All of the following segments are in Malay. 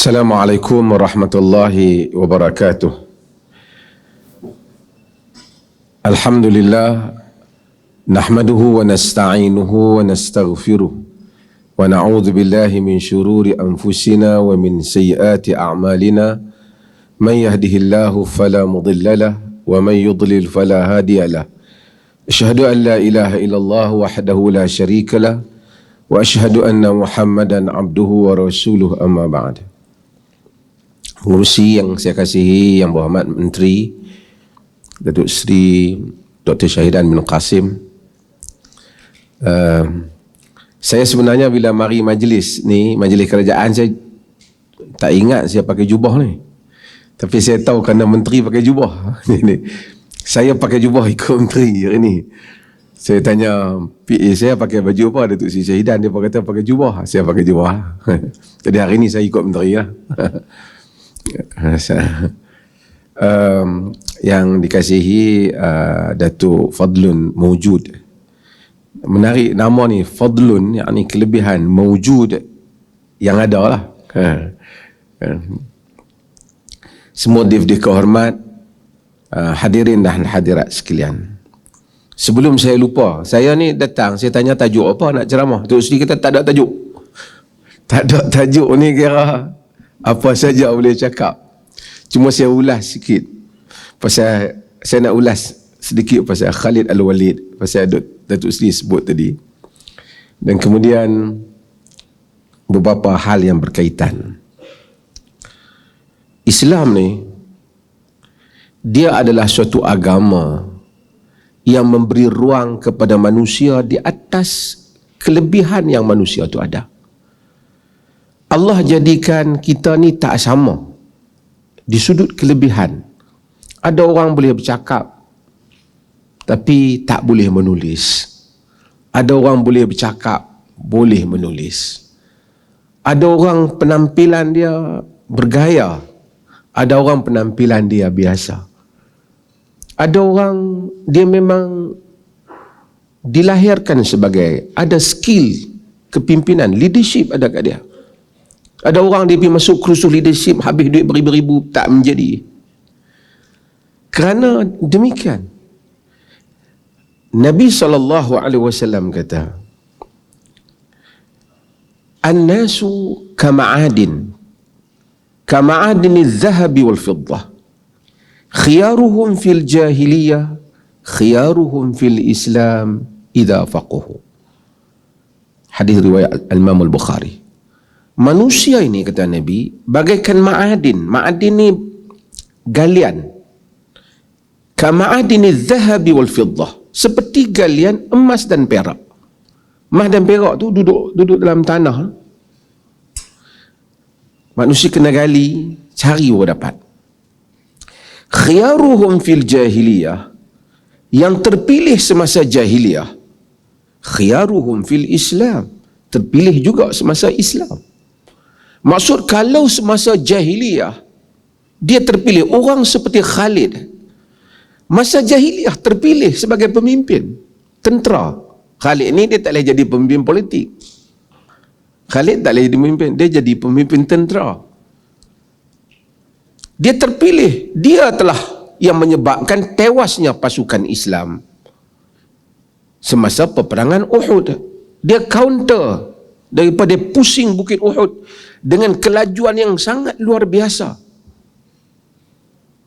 Assalamualaikum warahmatullahi wabarakatuh. Alhamdulillah, nahmaduhu wa nasta'inuhu wa nastaghfiruh wa na'udzu billahi min syururi anfusina wa min sayyiati a'malina. Man yahdihillahu fala mudilla lahu wa man yudlil fala hadiya lahu. Asyhadu an la ilaha illallah wahdahu la syarika lahu wa asyhadu anna Muhammadan abduhu wa rasuluh, amma ba'd. Pengurusi yang saya kasihi, Yang Berhormat Menteri Datuk Seri Dr. Syahidan bin Qasim, saya sebenarnya bila mari majlis ni, majlis kerajaan, saya tak ingat saya pakai jubah ni. Tapi saya tahu kerana menteri pakai jubah. Saya pakai jubah ikut menteri hari ni. Saya tanya PA saya pakai baju apa, Datuk Seri Syahidan, dia kata pakai jubah. Saya pakai jubah. Jadi hari ni saya ikut menteri lah. Yang dikasihi Datuk Fadlun Mawjud. Menarik nama ni, Fadlun, yakni kelebihan, Mawjud yang ada lah. Semua div-div kehormat, hadirin dan hadirat sekalian. Sebelum saya lupa, saya ni datang, saya tanya tajuk apa nak ceramah. Datuk Seri kata tak ada tajuk. Tak ada tajuk ni, kira apa saja boleh cakap. Cuma saya ulas sikit. Pasal saya nak ulas sedikit pasal Khalid Al-Walid, pasal Datuk Seri sebut tadi. Dan kemudian beberapa hal yang berkaitan. Islam ni, dia adalah suatu agama yang memberi ruang kepada manusia di atas kelebihan yang manusia tu ada. Allah jadikan kita ni tak sama di sudut kelebihan. Ada orang boleh bercakap tapi tak boleh menulis. Ada orang boleh bercakap, boleh menulis. Ada orang penampilan dia bergaya, ada orang penampilan dia biasa. Ada orang dia memang dilahirkan sebagai, ada skill kepimpinan, leadership ada kat dia. Ada orang dia pergi masuk kursus leadership, habis duit beribu-ribu, tak menjadi. Kerana demikian, Nabi SAW kata, An-nasu kama'adin, kama'adin al-zahabi wal-fiddah, khiyaruhum fil jahiliyah, khiyaruhum fil Islam idha faquhu. Hadis riwayat Al-Imam Al-Bukhari. Manusia ini, kata Nabi, bagaikan ma'adin. Ma'adin ni galian. Kama'adin al-zahabi wal-fiddah, seperti galian emas dan perak. Emas dan perak tu duduk dalam tanah. Manusia kena gali, cari baru dapat. Khiyaruhum fil jahiliyah, yang terpilih semasa jahiliyah, khiyaruhum fil Islam, terpilih juga semasa Islam. Maksud, kalau semasa jahiliyah dia terpilih, orang seperti Khalid masa jahiliyah terpilih sebagai pemimpin tentera. Khalid ni dia tak boleh jadi pemimpin politik. Khalid tak boleh jadi pemimpin, dia jadi pemimpin tentera. Dia terpilih, dia telah yang menyebabkan tewasnya pasukan Islam semasa peperangan Uhud. Dia counter daripada pusing Bukit Uhud dengan kelajuan yang sangat luar biasa,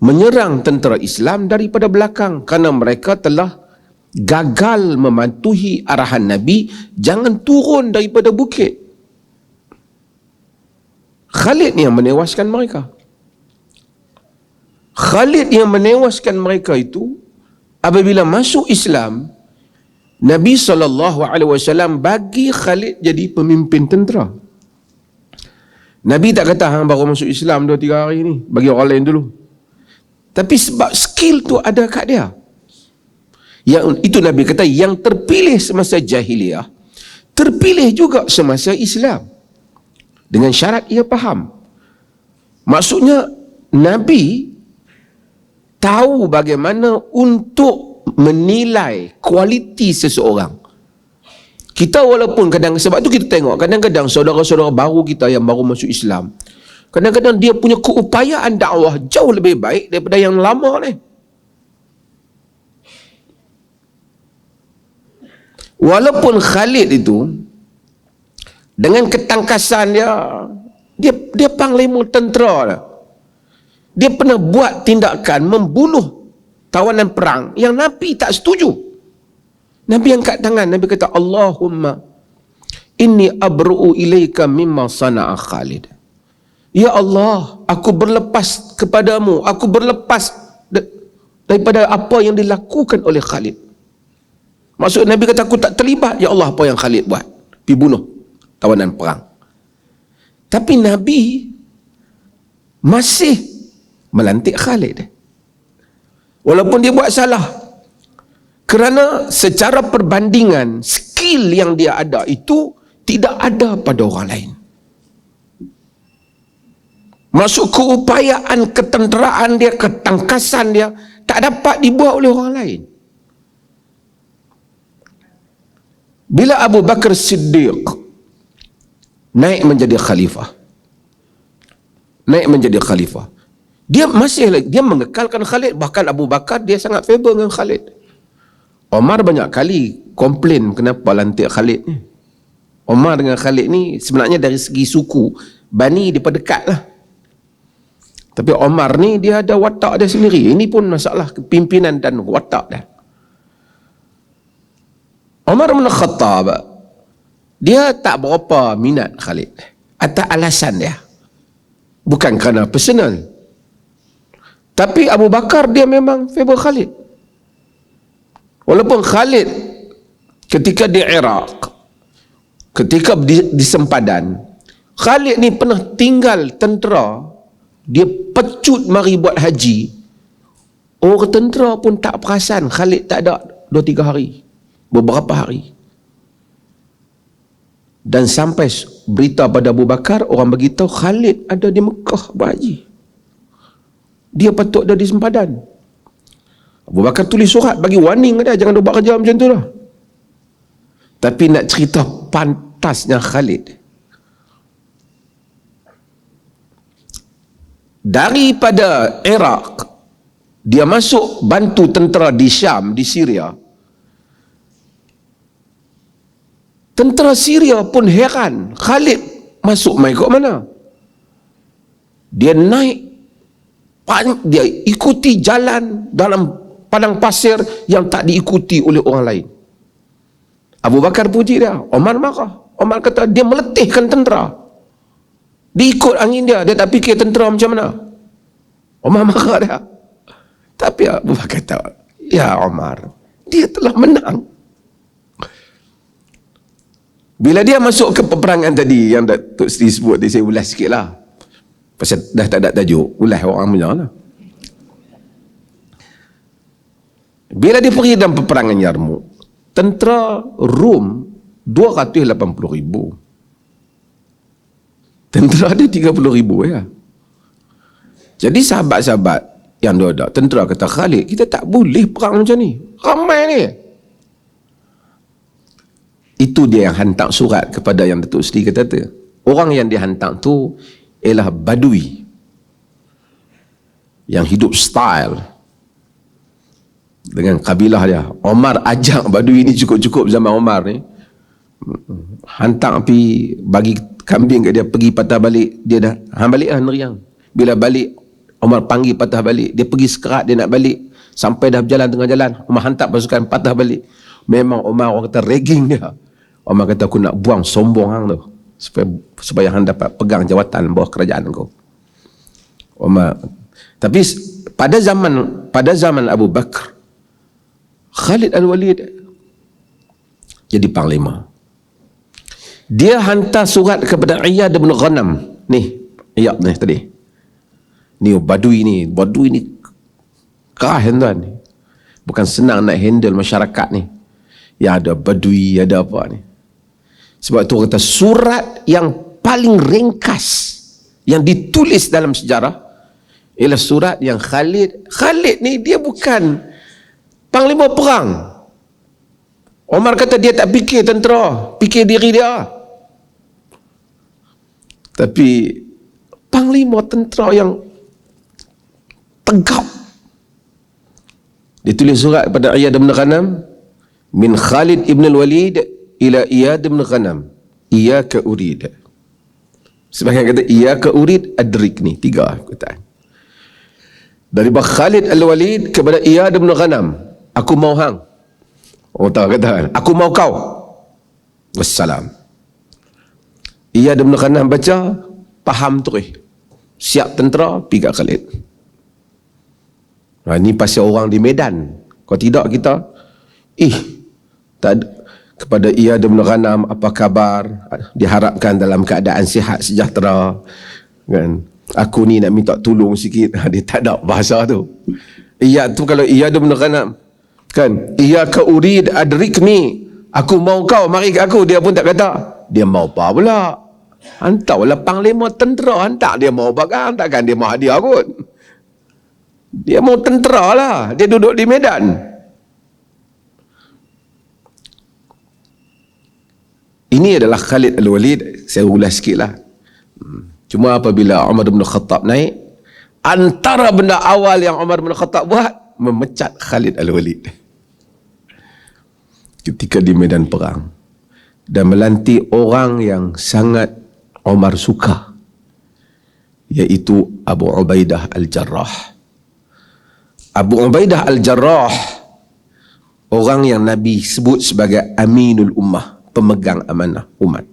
menyerang tentera Islam daripada belakang, kerana mereka telah gagal mematuhi arahan Nabi, jangan turun daripada bukit. Khalid yang menewaskan mereka. Khalid yang menewaskan mereka itu, apabila masuk Islam, Nabi SAW bagi Khalid jadi pemimpin tentera. Nabi tak kata, hang baru masuk Islam 2-3 hari ni, bagi orang lain dulu. Tapi sebab skill tu ada kat dia. Yang itu Nabi kata, yang terpilih semasa jahiliyah, terpilih juga semasa Islam. Dengan syarat ia faham. Maksudnya, Nabi tahu bagaimana untuk menilai kualiti seseorang. Kita walaupun kadang, sebab tu kita tengok kadang-kadang saudara-saudara baru kita yang baru masuk Islam, Kadang-kadang dia punya keupayaan dakwah jauh lebih baik daripada yang lama ni. Walaupun Khalid itu dengan ketangkasan dia panglima tentera. Dia pernah buat tindakan membunuh tawanan perang yang Nabi tak setuju. Nabi angkat tangan, Nabi kata, Allahumma inni abru'u ilaika mimma sana'a Khalid. Ya Allah, aku berlepas kepadamu, aku berlepas daripada apa yang dilakukan oleh Khalid. Maksud Nabi kata, aku tak terlibat, ya Allah, apa yang Khalid buat, pergi bunuh tawanan perang. Tapi Nabi masih melantik Khalid walaupun dia buat salah, kerana secara perbandingan skill yang dia ada itu tidak ada pada orang lain. Maksud keupayaan, ketenteraan dia, ketangkasan dia tak dapat dibuat oleh orang lain. Bila Abu Bakar Siddiq naik menjadi khalifah, dia masih lagi, dia mengekalkan Khalid. Bahkan Abu Bakar dia sangat favor dengan Khalid. Omar banyak kali komplain kenapa lantik Khalid ni. Omar dengan Khalid ni sebenarnya dari segi suku Bani dia dekat lah. Tapi Omar ni dia ada watak dia sendiri. Ini pun masalah kepimpinan dan watak dia. Omar bin Khattab dia tak berapa minat Khalid atas alasan dia, bukan kerana personal. Tapi Abu Bakar dia memang favor Khalid. Walaupun Khalid ketika di Iraq, ketika di sempadan, Khalid ni pernah tinggal tentera, dia pecut mari buat haji. Orang tentera pun tak perasan Khalid tak ada 2-3 hari, beberapa hari. Dan sampai berita pada Abu Bakar, orang beritahu Khalid ada di Mekah berhaji. Dia patut ada di sempadan. Abu Bakar tulis surat bagi warning dia, jangan buat kerja macam tu lah. Tapi nak cerita pantasnya Khalid, daripada Iraq dia masuk bantu tentera di Syam, di Syria. Tentera Syria pun heran, Khalid masuk mai kat mana? Dia naik, dia ikuti jalan dalam padang pasir yang tak diikuti oleh orang lain. Abu Bakar puji dia, Omar marah. Omar kata dia meletihkan tentera. Dia ikut angin dia tak fikir tentera macam mana. Omar marah dia. Tapi Abu Bakar kata, ya Omar, dia telah menang. Bila dia masuk ke peperangan tadi yang Datuk Seri sebut tadi, saya ulas sikit lah. Pasal dah tak ada tajuk, ulas orang punya lah. Bila dia pergi dalam peperangan Yarmouk, tentera Rom 280,000. Tentera dia 30,000 ya. Jadi sahabat-sahabat yang ada, tentera kata Khalid, kita tak boleh perang macam ni, ramai ni. Itu dia yang hantar surat kepada yang Datuk Seri kata tu. Orang yang dihantar tu ialah Badui yang hidup style dengan kabilah dia. Omar ajak Badui ni cukup-cukup zaman Omar ni, hantar pergi bagi kambing kat dia, pergi patah balik. Dia dah hang balik lah neriang. Bila balik Omar panggil patah balik, dia pergi sekerat dia nak balik, sampai dah berjalan tengah jalan Omar hantar pasukan patah balik. Memang Omar orang kata ragging dia. Omar kata aku nak buang sombong hang tu supaya hang dapat pegang jawatan bawah kerajaan kau. Omar. Tapi pada zaman Abu Bakar, Khalid Al-Walid jadi panglima. Dia hantar surat kepada Iyad bin Ghanam. Ni, Iyad ni tadi. Ni Badui ni kerah tuan. Bukan senang nak handle masyarakat ni. Ya ada Badui, ada apa ni. Sebab tu kata surat yang paling ringkas yang ditulis dalam sejarah ialah surat yang Khalid ni dia bukan panglima perang. Omar kata dia tak fikir tentera, fikir diri dia. Tapi panglima tentera yang tegap. Dia tulis surat pada Iyad bin Ghanam, min Khalid ibn al-Walid ila Iyad bin Ghanam, iyyaka urid. Sebagian kata iyyaka urid adrikni, 3 perkataan. Daripada Khalid al-Walid kepada Iyad bin Ghanam, aku mau hang. Oh tak kata, aku mau kau. Wassalam. Iyad bin Ghanam baca, faham terus. Siap tentera, pergi kat Khalid. Ini pasal orang di Medan. Kalau tidak kita, tak ada. Kepada Iyad bin Ghanam, apa khabar? Diharapkan dalam keadaan sihat sejahtera. Kan? Aku ni nak minta tolong sikit. Dia tak ada bahasa tu. Iyad tu kalau Iyad bin Ghanam, kan? Iyyaka urid adrikni. Aku mau kau, mari ke aku. Dia pun tak kata. Dia mau apa pula? Hantarlah panglima tentera, hantar dia mau bagang, takkan dia mau hadiah kot. Dia mau tentera lah. Dia duduk di Medan. Ini adalah Khalid al-Walid. Saya ulas sikit lah. Cuma apabila Umar bin Khattab naik, antara benda awal yang Umar bin Khattab buat, memecat Khalid al-Walid ketika di medan perang, dan melantik orang yang sangat Umar suka, iaitu Abu Ubaidah al-Jarrah. Abu Ubaidah al-Jarrah, orang yang Nabi sebut sebagai Aminul Ummah, pemegang amanah umat.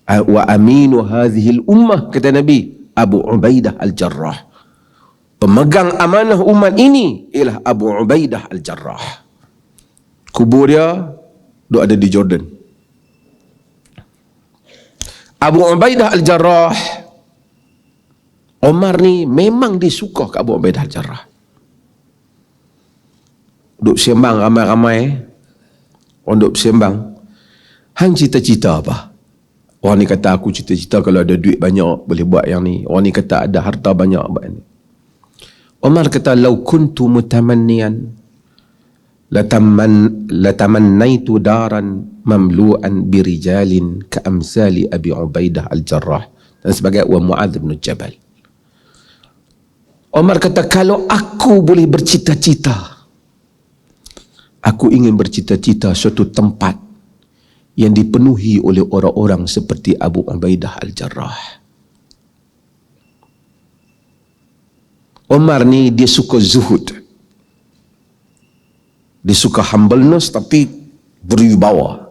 Wa aminu hadhil ummah, kata Nabi, Abu Ubaidah al-Jarrah. Pemegang amanah umat ini ialah Abu Ubaidah al-Jarrah. Kubur dia ada di Jordan. Abu Ubaidah al-Jarrah, Omar ni memang disuka ke Abu Ubaidah al-Jarrah. Duk sembang ramai-ramai, orang duk sembang, hang cita-cita apa? Orang ni kata, aku cita-cita kalau ada duit banyak boleh buat yang ni. Orang ni kata ada harta banyak buat ni. Omar kata, lau kuntu mutamannian latamannaitu daran mamlu'an birijalin ka'amsali Abi Ubaidah al-Jarrah, dan sebagai wa Mu'adz bin Jabal. Omar kata, kalau aku boleh bercita-cita, aku ingin bercita-cita suatu tempat yang dipenuhi oleh orang-orang seperti Abu Ubaidah al-Jarrah. Omar ni dia suka zuhud. Dia suka humbleness tapi berwibawa.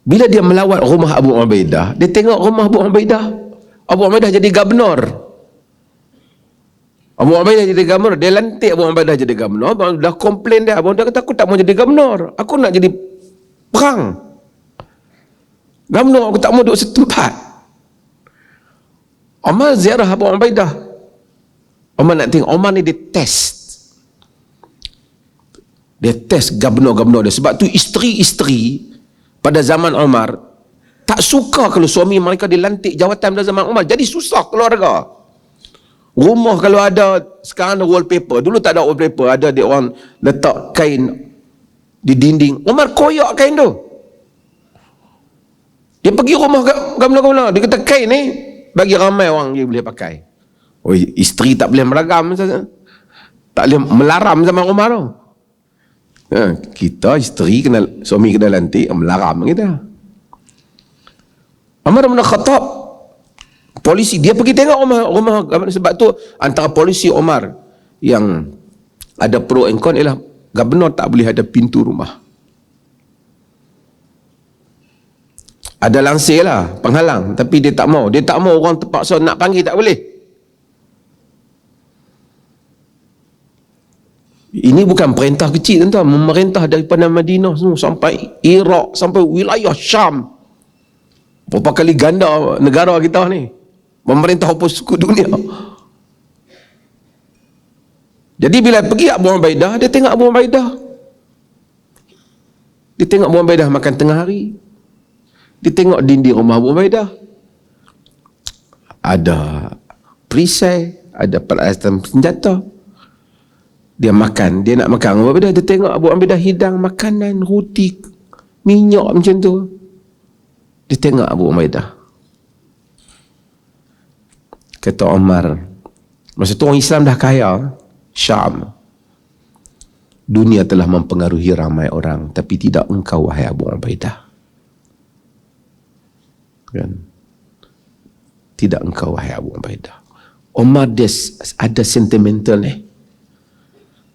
Bila dia melawat rumah Abu Ubaidah, dia tengok rumah Abu Ubaidah. Abu Ubaidah jadi gubernur. Abu Ubaidah jadi gubernur. Dia lantik Abu Ubaidah jadi gubernur. Dah komplain dia. Abu Ubaidah kata, aku tak mau jadi gubernur. Aku nak jadi perang. Gubernur aku tak mau duduk setempat. Omar ziarah Abu Ubaidah. Omar nak tengok. Omar ni dia test. Dia test gubernur-gubernur dia. Sebab tu isteri-isteri pada zaman Omar tak suka kalau suami mereka dilantik jawatan pada zaman Omar. Jadi susah keluarga. Rumah kalau ada, sekarang ada wallpaper. Dulu tak ada wallpaper. Ada dia orang letak kain di dinding. Omar koyak kain tu. Dia pergi rumah gubernur-gubernur. Dia kata, kain ni bagi ramai orang dia boleh pakai. Oh, isteri tak boleh meragam. Tak boleh melaram zaman Omar tu. Kita isteri kena, suami kena lantik, melaram kita. Umar bin Khattab, polisi, dia pergi tengok rumah. Sebab tu antara polisi Omar yang ada pro and con ialah gubernur tak boleh ada pintu rumah. Ada langsir lah, penghalang, tapi dia tak mau. Dia tak mau orang terpaksa nak panggil, tak boleh. Ini bukan perintah kecil, tuan-tuan. Memerintah daripada Madinah semua sampai Iraq, sampai wilayah Syam. Berapa kali ganda negara kita ni. Memerintah apa suku dunia. Jadi bila pergi Abu Ubaidah, dia tengok Abu Ubaidah. Dia tengok Abu Ubaidah makan tengah hari. Dia tengok dinding rumah Abu Ubaidah. Ada perisai, ada peralatan senjata. Dia makan, dia nak makan Abu Ubaidah. Dia tengok Abu Ubaidah hidang makanan, roti, minyak macam tu. Dia tengok Abu Ubaidah. Kata Omar, masa tu orang Islam dah kaya, Syam. Dunia telah mempengaruhi ramai orang, tapi tidak engkau, wahai Abu Ubaidah. Kan? Tidak engkau, wahai Abu Ubaidah. Omar dia ada sentimental ni.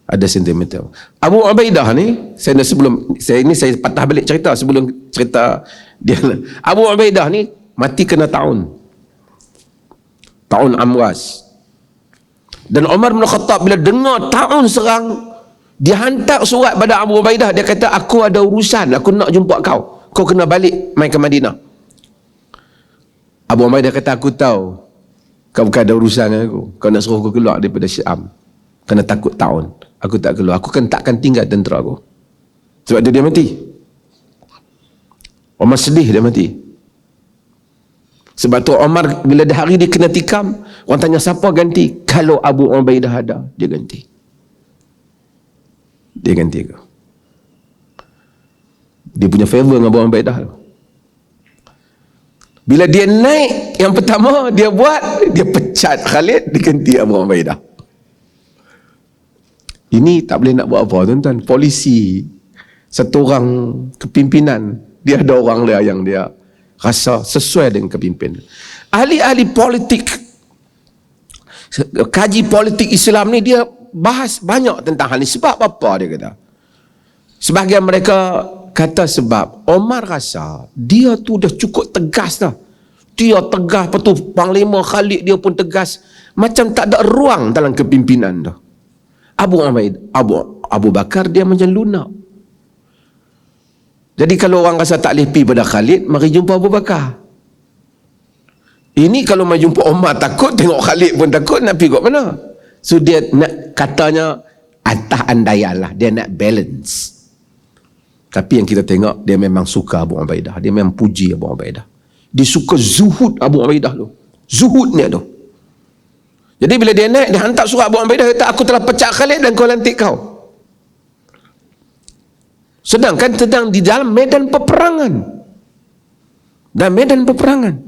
Ada sentimental. Abu Ubaidah ni, saya patah balik cerita sebelum cerita dia. Abu Ubaidah ni mati kena tahun Amwas. Dan Umar bin Khattab bila dengar tahun serang, dia hantar surat pada Abu Ubaidah. Dia kata, aku ada urusan, aku nak jumpa kau. Kau kena balik main ke Madinah. Abu Ubaidah kata, aku tahu kau bukan ada urusan dengan aku. Kau nak suruh aku keluar daripada Syam. Kena takut tahun. Aku tak keluar. Aku kan takkan tinggal tentera aku. Sebab dia mati. Umar sedih dia mati. Sebab tu Umar bila hari dia kena tikam, orang tanya siapa ganti? Kalau Abu Ubaidah ada, dia ganti. Dia ganti ke? Dia punya favor dengan Abu Ubaidah. Bila dia naik yang pertama dia buat, dia pecat Khalid, dia ganti Abu Ubaidah. Ini tak boleh nak buat apa tuan-tuan. Polisi, satu orang kepimpinan, dia ada orang dia yang dia rasa sesuai dengan kepimpinan. Ahli-ahli politik, kaji politik Islam ni, dia bahas banyak tentang hal ni. Sebab apa dia kata? Sebahagian mereka kata sebab Omar rasa dia tu dah cukup tegas dah. Dia tegas, lepas tu Panglima Khalid dia pun tegas. Macam tak ada ruang dalam kepimpinan dah. Abu Bakar dia macam lunak. Jadi kalau orang rasa tak boleh pergi pada Khalid, mari jumpa Abu Bakar. Ini kalau mau jumpa Omar takut, tengok Khalid pun takut, nak pergi kat mana? So dia nak, katanya atas andaian lah, dia nak balance. Tapi yang kita tengok, dia memang suka Abu Ubaidah. Dia memang puji Abu Ubaidah. Dia suka zuhud Abu Ubaidah tu. Zuhudnya tu. Jadi bila dia naik, dia hantar surat Abu Ubaidah, dia kata, aku telah pecat Khalid dan kau lantik kau. Sedangkan sedang di dalam medan peperangan. Dan medan peperangan.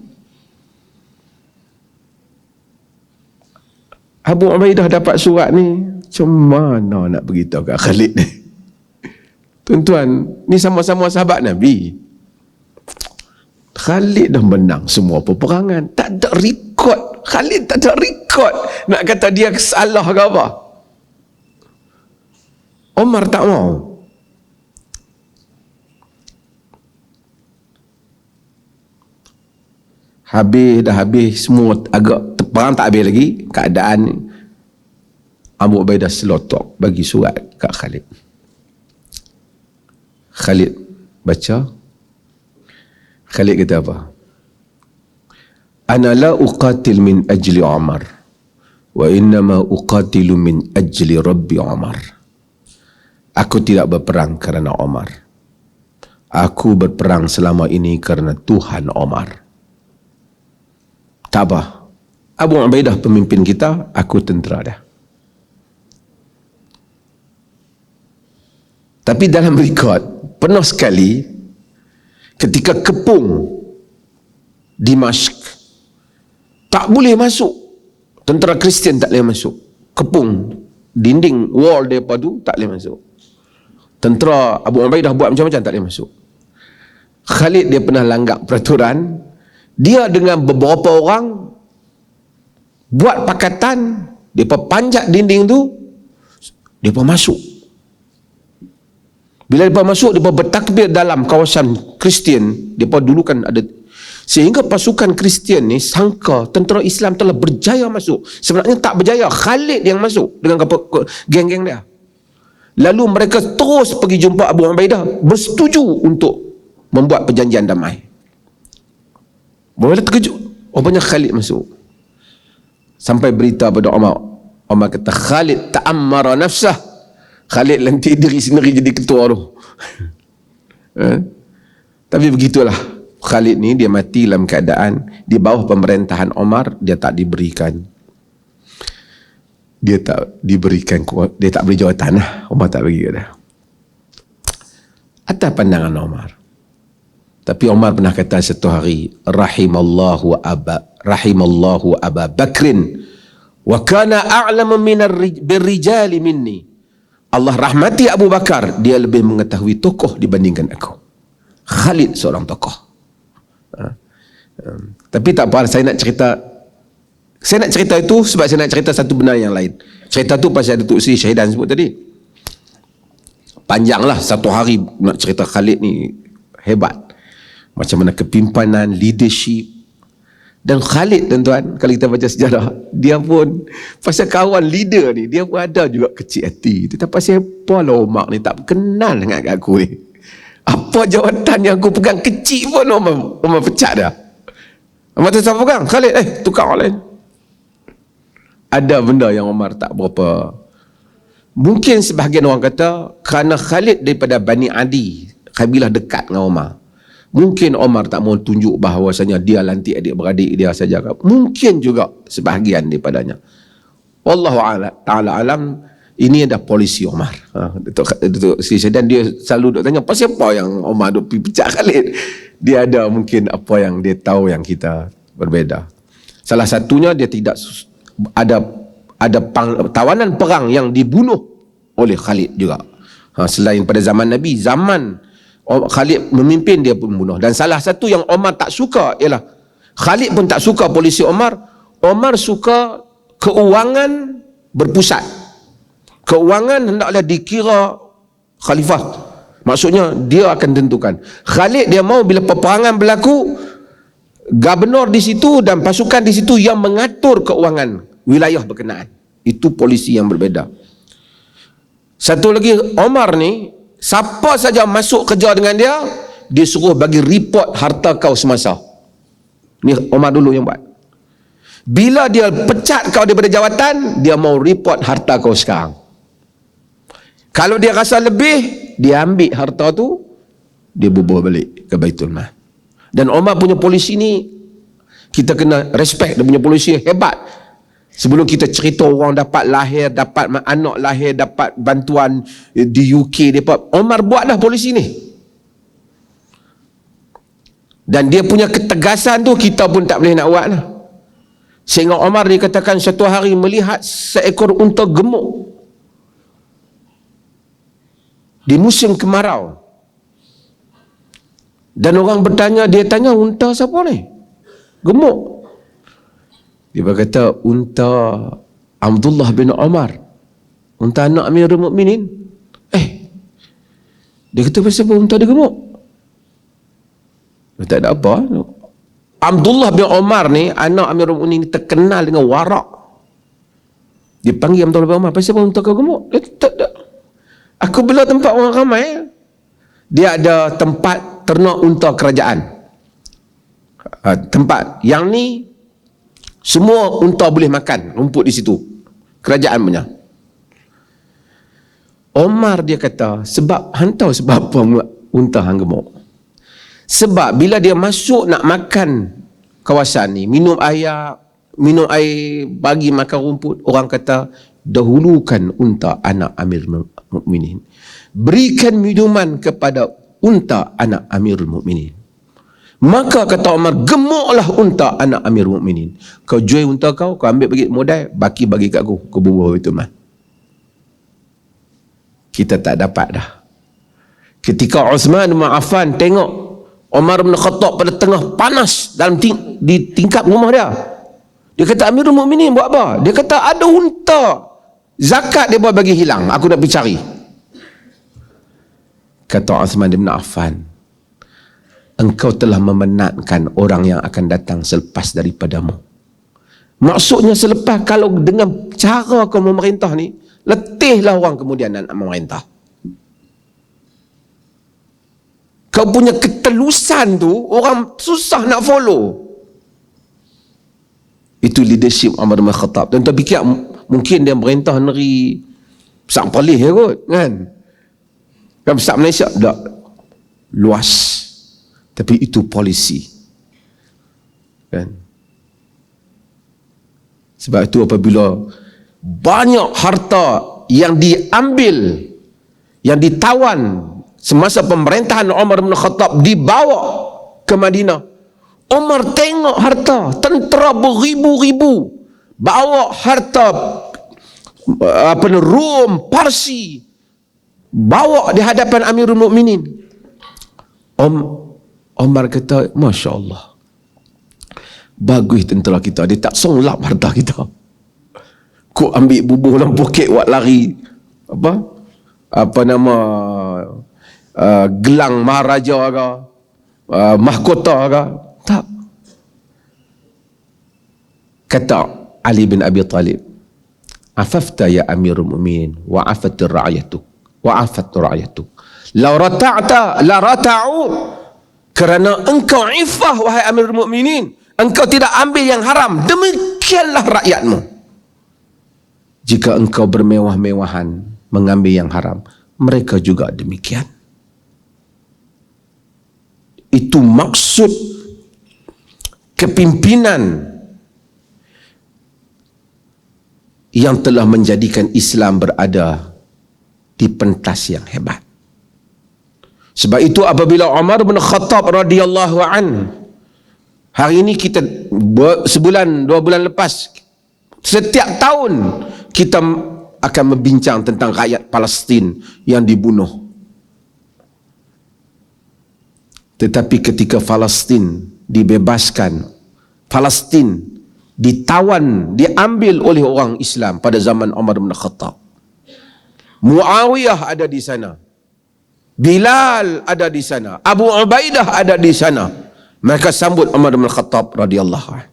Abu Ubaidah dapat surat ni, macam mana nak beritahu kat Khalid ni? Tuan-tuan, ni sama-sama sahabat Nabi. Khalid dah menang semua peperangan. Tak ada rekod. Khalid tak ada rekod. Nak kata dia salah ke apa? Omar tak mau. Habis semua, agak perang tak habis lagi, keadaan Abu Ubaidah selotok bagi surat kat Khalid. Khalid baca. Khalid kata apa? Ana la uqatil min ajli Umar wa innama uqatilu min ajli Rabbi Umar. Aku tidak berperang kerana Umar. Aku berperang selama ini kerana Tuhan Umar. Tak apa. Abu Ubaidah pemimpin kita, aku tentera dah. Tapi dalam rekod, pernah sekali ketika kepung Dimashq, tak boleh masuk. Tentera Kristian tak boleh masuk. Kepung, dinding wall mereka tu tak boleh masuk. Tentera Abu Ubaidah buat macam-macam, tak boleh masuk. Khalid dia pernah langgar peraturan. Dia dengan beberapa orang buat pakatan, mereka panjat dinding tu, mereka masuk. Bila mereka masuk, mereka bertakbir dalam kawasan Kristian. Mereka dulu kan ada, sehingga pasukan Kristian ni sangka tentera Islam telah berjaya masuk. Sebenarnya tak berjaya, Khalid yang masuk dengan geng-geng dia. Lalu mereka terus pergi jumpa Abu Ubaidah, bersetuju untuk membuat perjanjian damai. Mereka terkejut, banyak Khalid masuk. Sampai berita pada Umar. Umar kata, Khalid ta'ammara nafsah. Khalid lantik diri sendiri jadi ketua tu. Tapi begitulah. Khalid ni dia mati dalam keadaan di bawah pemerintahan Umar. Dia tak diberikan dia tak beri jawatan lah. Umar tak bagi dia. Atas pandangan Umar. Tapi Umar pernah kata satu hari, rahimallahu rahimallahu Aba Bakrin wa kana a'lamu birrijali minni. Allah rahmati Abu Bakar, dia lebih mengetahui tokoh dibandingkan aku. Khalid seorang tokoh. Tapi tak apa, saya nak cerita itu sebab saya nak cerita satu benda yang lain. Cerita tu pasal Datuk Seri Syahidan sebut tadi. Panjanglah, satu hari nak cerita Khalid ni hebat. Macam mana kepimpinan, leadership. Dan Khalid, tuan-tuan, kalau kita baca sejarah, dia pun pasal kawan leader ni, dia pun ada juga kecil hati. Tetapi siapa lah Umar ni tak kenal dengan aku ni. Apa jawatan yang aku pegang kecil pun Umar pecat dah. Umar tu siapa pegang? Khalid, tukar orang lain. Ada benda yang Umar tak berapa. Mungkin sebahagian orang kata kerana Khalid daripada Bani Adi, kabilah dekat dengan Umar. Mungkin Umar tak mau tunjuk bahawasanya dia lantik adik-beradik dia saja. Mungkin juga sebahagian daripadanya. Wallahu ta'ala alam, ini ada polisi Umar. Datuk Seri Syahidan dia selalu duk tanya, pasal apa yang Umar duk pergi pecah Khalid? Dia ada mungkin apa yang dia tahu yang kita berbeza. Salah satunya dia tidak ada tawanan perang yang dibunuh oleh Khalid juga. Selain pada zaman Nabi, zaman Khalid memimpin dia pun bunuh. Dan salah satu yang Omar tak suka ialah Khalid pun tak suka polisi Omar. Omar suka keuangan berpusat. Keuangan hendaklah dikira khalifah. Maksudnya dia akan tentukan. Khalid dia mau bila peperangan berlaku, gubernur di situ dan pasukan di situ yang mengatur keuangan wilayah berkenaan. Itu polisi yang berbeza. Satu lagi, Omar ni siapa saja masuk kerja dengan dia, dia suruh bagi report harta kau semasa. Ni Omar dulu yang buat. Bila dia pecat kau daripada jawatan, dia mau report harta kau sekarang. Kalau dia rasa lebih, dia ambil harta tu, dia bubuh balik ke Baitul Mal. Dan Omar punya polisi ni, kita kena respect, dia punya polisi hebat. Sebelum kita cerita orang dapat lahir, dapat anak lahir, dapat bantuan di UK, Omar buat dah polisi ni. Dan dia punya ketegasan tu kita pun tak boleh nak buat lah. Sehingga Omar dikatakan satu hari melihat seekor unta gemuk di musim kemarau. Dan orang bertanya, dia tanya, unta siapa ni? Gemuk. Dia berkata, unta Abdullah bin Umar, unta anak Amirul Mukminin. Dia kata, pasal apa unta dia gemuk? Dia tak ada apa. Abdullah bin Umar ni, anak Amirul Mukminin, terkenal dengan warak. Dia panggil Abdullah bin Umar, pasal apa unta kau gemuk? Dia tak ada. Aku bela tempat orang ramai. Dia ada tempat ternak unta kerajaan. Tempat yang ni semua unta boleh makan rumput di situ. Kerajaan punya. Omar dia kata, sebab hantau sebab apa unta hang gemuk. Sebab bila dia masuk nak makan kawasan ni, minum air, bagi makan rumput, orang kata dahulukan unta anak Amirul Mukminin. Berikan minuman kepada unta anak Amirul Mukminin. Maka kata Umar, gemuklah unta anak Amirul Mukminin. Kau jual unta kau ambil bagi modal, baki bagi kat aku, kau bubuh itu mah. Kita tak dapat dah. Ketika Uthman bin Affan tengok Umar bin Khattab pada tengah panas dalam di tingkap rumah dia, dia kata, Amirul Mukminin buat apa? Dia kata, ada unta zakat dia buat bagi hilang, aku nak pergi cari. Kata Uthman bin Affan, engkau telah memenatkan orang yang akan datang selepas daripadamu. Maksudnya selepas, kalau dengan cara kau memerintah ni, letihlah orang kemudian nak memerintah. Kau punya ketelusan tu, orang susah nak follow. Itu leadership Umar bin Khattab. Dan tuan fikir mungkin dia merintah negeri besar Palih kot, kan? Kan besar Malaysia? Tak. Luas. Tapi itu polisi. Kan? Sebab itu apabila banyak harta yang diambil, yang ditawan semasa pemerintahan Umar bin Khattab dibawa ke Madinah, Umar tengok harta, tentera beribu-ribu bawa harta Rom, Parsi, bawa di hadapan Amirul Mukminin. Umar kata, Masya Allah, bagus tentera kita, dia tak songlap harta kita. Kok ambil bubuh dalam poket buat lari apa nama gelang maharaja ke, mahkota ke. Tak. Kata Ali bin Abi Talib, afafta ya Amirul Mukminin wa afatir ra'yatuk wa afat ra'yatuk. La rata'ta la rata'u, kerana engkau ifah wahai Amirul Mukminin, engkau tidak ambil yang haram, demikianlah rakyatmu. Jika engkau bermewah-mewahan mengambil yang haram, mereka juga demikian. Itu maksud kepimpinan yang telah menjadikan Islam berada di pentas yang hebat. Sebab itu apabila Umar bin Khattab radhiyallahu an, hari ini kita sebulan, 2 bulan lepas, setiap tahun kita akan membincang tentang rakyat Palestin yang dibunuh. Tetapi ketika Palestin dibebaskan, Palestin ditawan, diambil oleh orang Islam pada zaman Umar bin Khattab. Muawiyah ada di sana, Bilal ada di sana, Abu Ubaidah ada di sana. Mereka sambut Umar bin Khattab radhiyallahu anhu.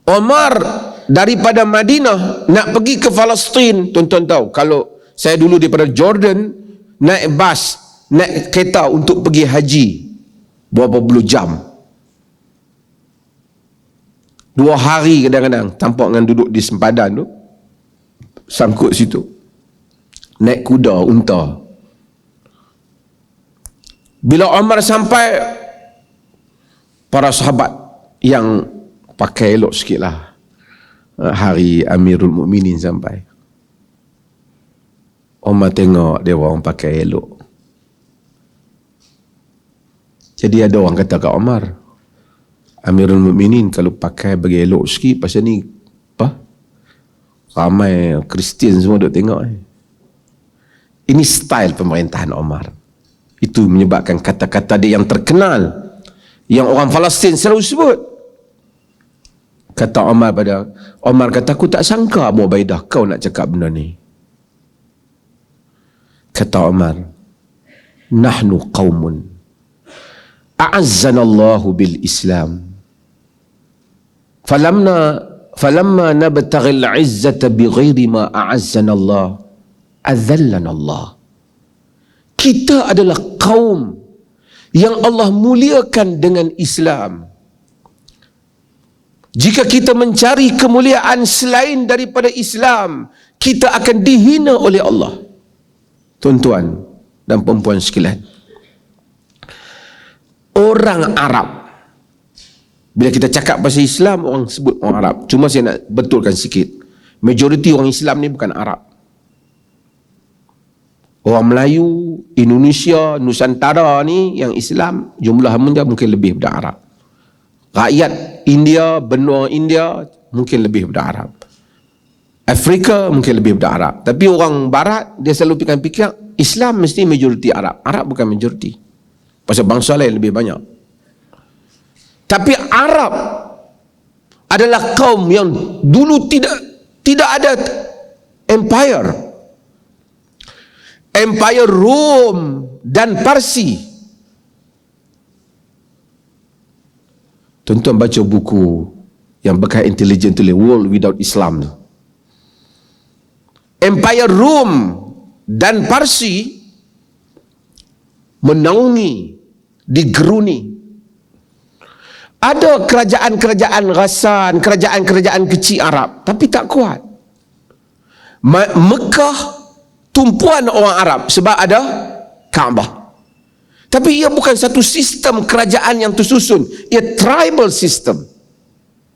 Umar daripada Madinah nak pergi ke Palestin. Tuan-tuan tahu, kalau saya dulu daripada Jordan naik bas, naik kereta untuk pergi haji, berapa puluh jam, 2 hari kadang-kadang, tampak dengan duduk di sempadan tu, sangkut situ, naik kuda, unta. Bila Umar sampai, para sahabat yang pakai elok sikit lah, hari Amirul Mukminin sampai, Umar tengok dia orang pakai elok. Jadi ada orang kata kat Umar, Amirul Mukminin kalau pakai bagi elok sikit, pasal ni ramai Kristian semua duk tengok. Ini style pemerintahan Umar. Itu menyebabkan kata-kata dia yang terkenal, yang orang Palestin selalu sebut. Kata Umar kata, aku tak sangka Abu Ubaidah kau nak cakap benda ni. Kata Umar, nahnu qaumun a'azzanallahu bil Islam, falamma nabtaghil izzata bighairi ma a'azzanallah adzallanallah. Kita adalah kaum yang Allah muliakan dengan Islam. Jika kita mencari kemuliaan selain daripada Islam, kita akan dihina oleh Allah. Tuan-tuan dan perempuan sekalian, orang Arab, bila kita cakap pasal Islam, orang sebut orang Arab. Cuma saya nak betulkan sikit, majoriti orang Islam ni bukan Arab. Orang Melayu, Indonesia, Nusantara ni yang Islam jumlah mungkin lebih daripada Arab. Rakyat India, benua India mungkin lebih daripada Arab. Afrika mungkin lebih daripada Arab. Tapi orang Barat dia selalu fikir Islam mesti majoriti Arab. Arab bukan majoriti. Pasal bangsa lain lebih banyak. Tapi Arab adalah kaum yang dulu tidak ada empire. Empire Rom dan Parsi. Tuan-tuan baca buku yang berkait intelijen tulis World Without Islam. Empire Rom dan Parsi menaungi, digeruni. Ada kerajaan-kerajaan Ghassan, kerajaan-kerajaan kecil Arab, tapi tak kuat. Mekah tumpuan orang Arab sebab ada Kaabah. Tapi ia bukan satu sistem kerajaan yang tersusun. Ia tribal system.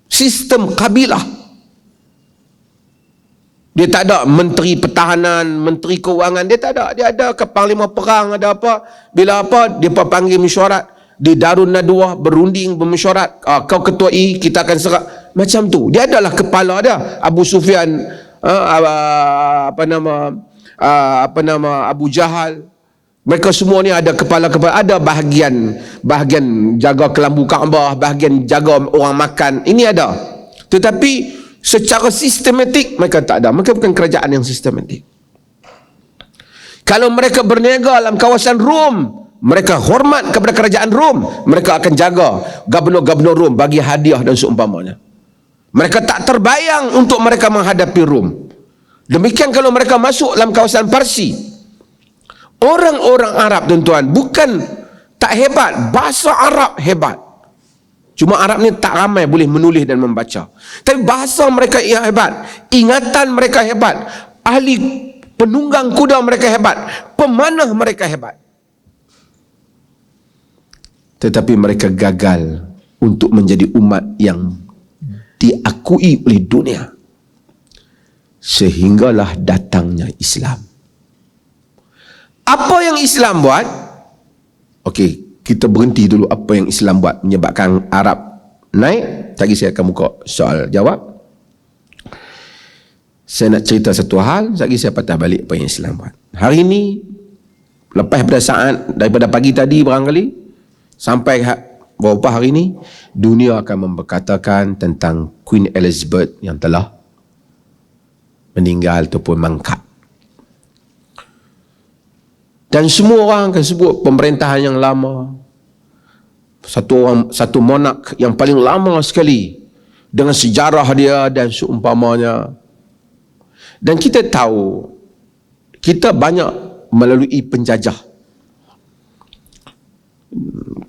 Sistem kabilah. Dia tak ada menteri pertahanan, menteri keuangan. Dia tak ada. Dia ada panglima perang, ada apa. Bila apa, dia panggil mesyuarat. di Darun Nadwah berunding bermesyuarat, kau ketuai, kita akan serap, macam tu. Dia adalah kepala dia. Abu Sufyan, Abu Jahal, mereka semua ni ada kepala-kepala, ada bahagian jaga kelambu Kaabah, bahagian jaga orang makan, ini ada. Tetapi secara sistematik mereka tak ada. Mereka bukan kerajaan yang sistematik. Kalau mereka berniaga dalam kawasan Rom, mereka hormat kepada kerajaan Rom, mereka akan jaga gubernur-gubernur Rom, bagi hadiah dan seumpamanya. Mereka tak terbayang untuk mereka menghadapi Rom. Demikian kalau mereka masuk dalam kawasan Parsi. Orang-orang Arab, tuan-tuan, bukan tak hebat, bahasa Arab hebat. Cuma Arab ni tak ramai boleh menulis dan membaca. Tapi bahasa mereka yang hebat, ingatan mereka hebat, ahli penunggang kuda mereka hebat, pemanah mereka hebat. Tetapi mereka gagal untuk menjadi umat yang diakui oleh dunia. Sehinggalah datangnya Islam. Apa yang Islam buat? Okey, kita berhenti dulu apa yang Islam buat menyebabkan Arab naik. Lagi saya akan buka soal jawab. Saya nak cerita satu hal, lagi saya patah balik apa yang Islam buat. Hari ini, lepas daripada pagi tadi barangkali, sampai beberapa hari ini, dunia akan memberkatakan tentang Queen Elizabeth yang telah meninggal ataupun mangkat. Dan semua orang akan sebut pemerintahan yang lama. Satu monark yang paling lama sekali, dengan sejarah dia dan seumpamanya. Dan kita tahu, kita banyak melalui penjajah.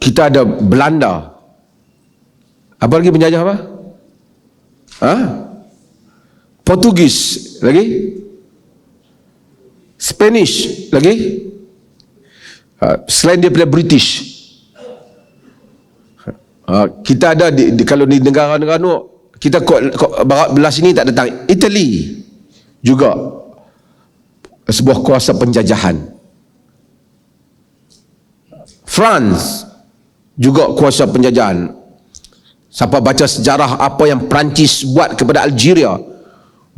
Kita ada Belanda. Apa lagi penjajah apa? Portugis lagi? Spanish lagi? Selain daripada British. Kita ada kalau di negara-negara tu, kita barat belah sini tak datang. Italy juga sebuah kuasa penjajahan. France juga kuasa penjajahan. Siapa baca sejarah apa yang Perancis buat kepada Algeria,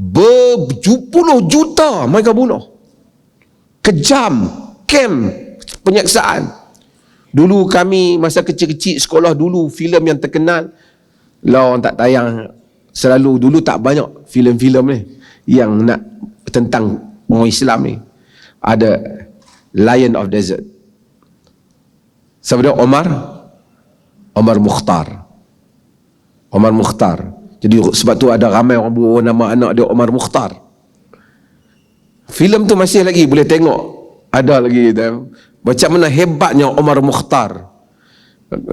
berpuluh juta mereka bunuh. Kejam, kem, penyiksaan. Dulu kami masa kecil-kecil sekolah dulu, filem yang terkenal, lah orang tak tayang selalu, dulu tak banyak filem-filem ni yang nak tentang orang Islam ni. Ada Lion of Desert. Siapa dia? Omar Mukhtar. Omar Mukhtar. Jadi sebab tu ada ramai orang buat nama anak dia Omar Mukhtar. Filem tu masih lagi boleh tengok. Ada lagi. Macam mana hebatnya Omar Mukhtar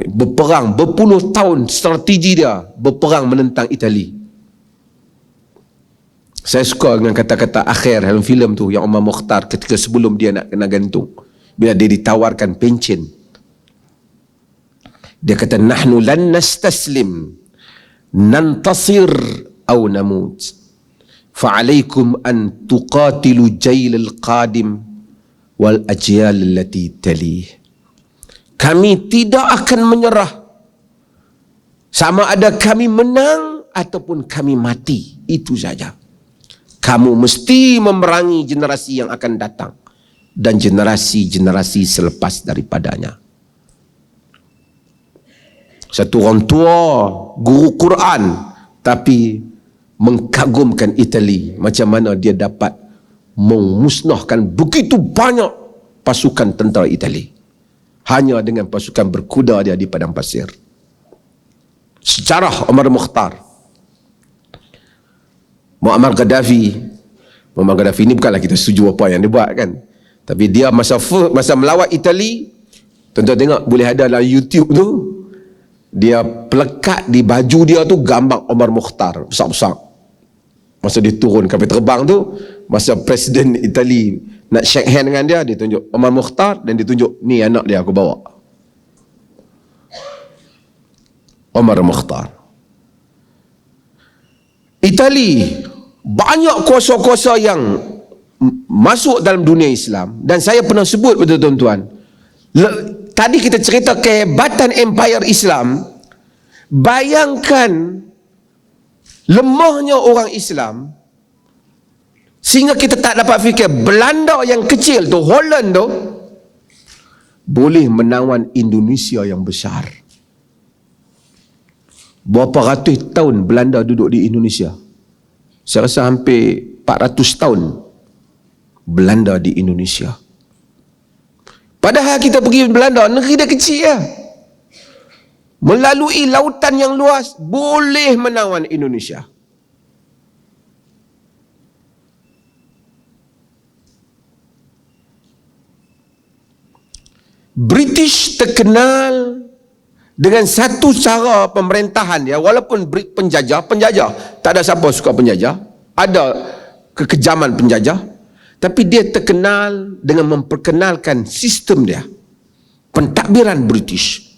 berperang berpuluh tahun, strategi dia berperang menentang Itali. Saya suka dengan kata-kata akhir dalam filem tu yang Omar Mukhtar ketika sebelum dia nak kena gantung, bila dia ditawarkan pencen, dia kata, nahnu lan nastaslim nantasir aw namut fa'alaikum an tuqatilu jailal qadim wal ajyal allati talih. Kami tidak akan menyerah sama ada kami menang ataupun kami mati, itu saja. Kamu mesti memerangi generasi yang akan datang dan generasi-generasi selepas daripadanya. Satu orang tua, guru Quran, tapi mengagumkan Itali, macam mana dia dapat memusnahkan begitu banyak pasukan tentera Itali hanya dengan pasukan berkuda dia di padang pasir. Sejarah Omar Mukhtar. Muammar Gaddafi ini bukanlah kita setuju apa yang dia buat kan, tapi dia masa melawat Itali, tuan-tuan tengok, boleh ada dalam YouTube tu, dia pelekat di baju dia tu gambar Omar Mukhtar besar-besar. Masa dia turun kapal terbang tu, masa Presiden Itali nak shake hand dengan dia, dia tunjuk Omar Mukhtar dan dia tunjuk, ni anak dia aku bawa. Omar Mukhtar. Itali banyak kuasa-kuasa yang masuk dalam dunia Islam, dan saya pernah sebut kepada tuan-tuan, tadi kita cerita kehebatan empire Islam, bayangkan lemahnya orang Islam sehingga kita tak dapat fikir Belanda yang kecil tu, Holland tu, boleh menawan Indonesia yang besar. Berapa ratus tahun Belanda duduk di Indonesia? Saya rasa hampir 400 tahun Belanda di Indonesia. Padahal kita pergi Belanda, negeri dia kecil ya. Melalui lautan yang luas, boleh menawan Indonesia. British terkenal dengan satu cara pemerintahan dia, walaupun penjajah, tak ada siapa suka penjajah, ada kekejaman penjajah, tapi dia terkenal dengan memperkenalkan sistem dia, pentadbiran British.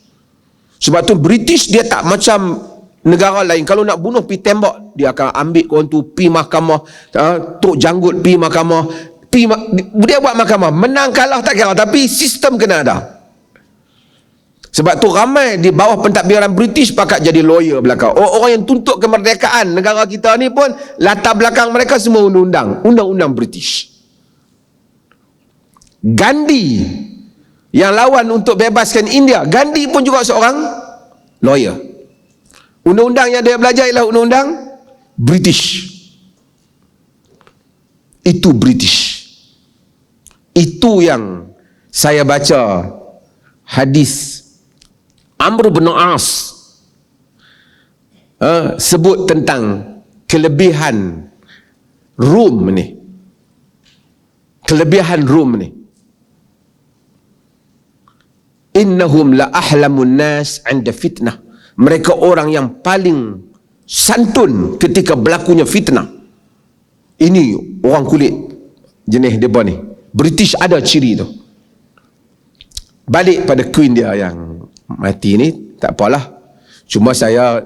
Sebab tu British dia tak macam negara lain, kalau nak bunuh pergi tembak, dia akan ambil korang tu pergi mahkamah, Tok Janggut pergi mahkamah, dia buat mahkamah, menang kalah tak kira, tapi sistem kena ada. Sebab tu ramai di bawah pentadbiran British pakat jadi lawyer belakang. Orang yang tuntut kemerdekaan negara kita ni pun latar belakang mereka semua undang-undang British. Gandhi yang lawan untuk bebaskan India, Gandhi pun juga seorang lawyer. Undang-undang yang dia belajar ialah undang-undang British. Itu British. Itu yang saya baca hadis Amr bin As sebut tentang kelebihan Rom ni. Kelebihan Rom ni. Innahum la ahlamun nas 'inda fitnah. Mereka orang yang paling santun ketika berlakunya fitnah. Ini orang kulit jenis depa ni. British ada ciri tu. Balik pada queen dia yang mati ni, tak apalah. Cuma saya,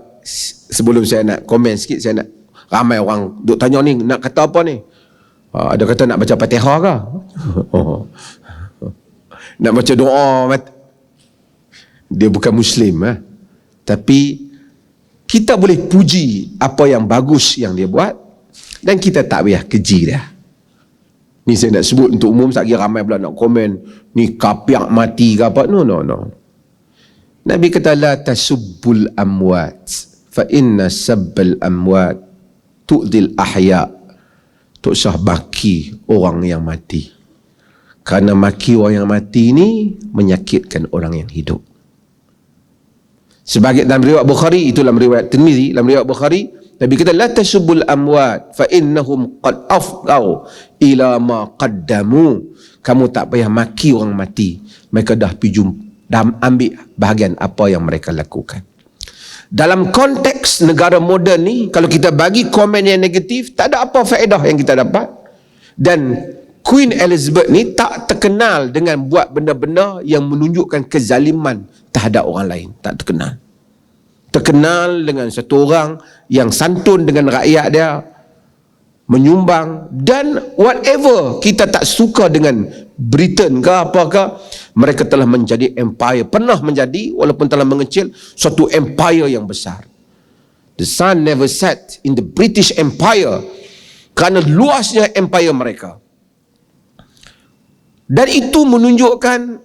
sebelum saya nak komen sikit, saya nak, ramai orang duk tanya ni, nak kata apa ni? Ada kata nak baca Fatihah ke? Nak baca doa. Dia bukan Muslim. Tapi kita boleh puji apa yang bagus yang dia buat, dan kita tak payah keji dia. Ni saya nak sebut untuk umum, tak kira ramai pula nak komen ni kapiak mati ke apa. No. Nabi kata la tasubbul amwat fa inna sabbal amwat tu'dil ahya. Tak usah maki orang yang mati, kerana maki orang yang mati ni menyakitkan orang yang hidup. Sebagai dalam riwayat Bukhari, itu dalam riwayat Tirmizi, dalam riwayat Bukhari, Nabi kata la tasubbul amwat fa innahum qad afdau ila ma qaddamu. Kamu tak payah maki orang mati, mereka dah pergi ambil bahagian apa yang mereka lakukan. Dalam konteks negara moden ni, kalau kita bagi komen yang negatif, tak ada apa faedah yang kita dapat. Dan Queen Elizabeth ni tak terkenal dengan buat benda-benda yang menunjukkan kezaliman terhadap orang lain. Tak terkenal. Terkenal dengan satu orang yang santun dengan rakyat dia, menyumbang, dan whatever kita tak suka dengan Britain ke apakah, mereka telah menjadi empire, pernah menjadi, walaupun telah mengecil, suatu empire yang besar. The sun never set in the British Empire kerana luasnya empire mereka. Dan itu menunjukkan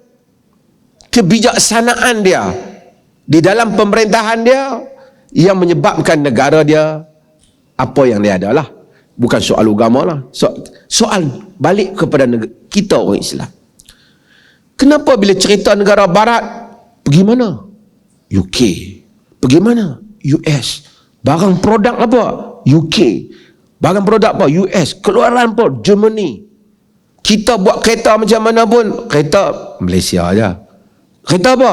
kebijaksanaan dia di dalam pemerintahan dia yang menyebabkan negara dia apa yang dia ada lah. Bukan soal agama lah. Soal balik kepada kita orang Islam. Kenapa bila cerita negara barat, pergi mana? UK. Pergi mana? US. Barang produk apa? UK. Barang produk apa? US. Keluaran apa? Germany. Kita buat kereta macam mana pun, kereta Malaysia aja. Kereta apa?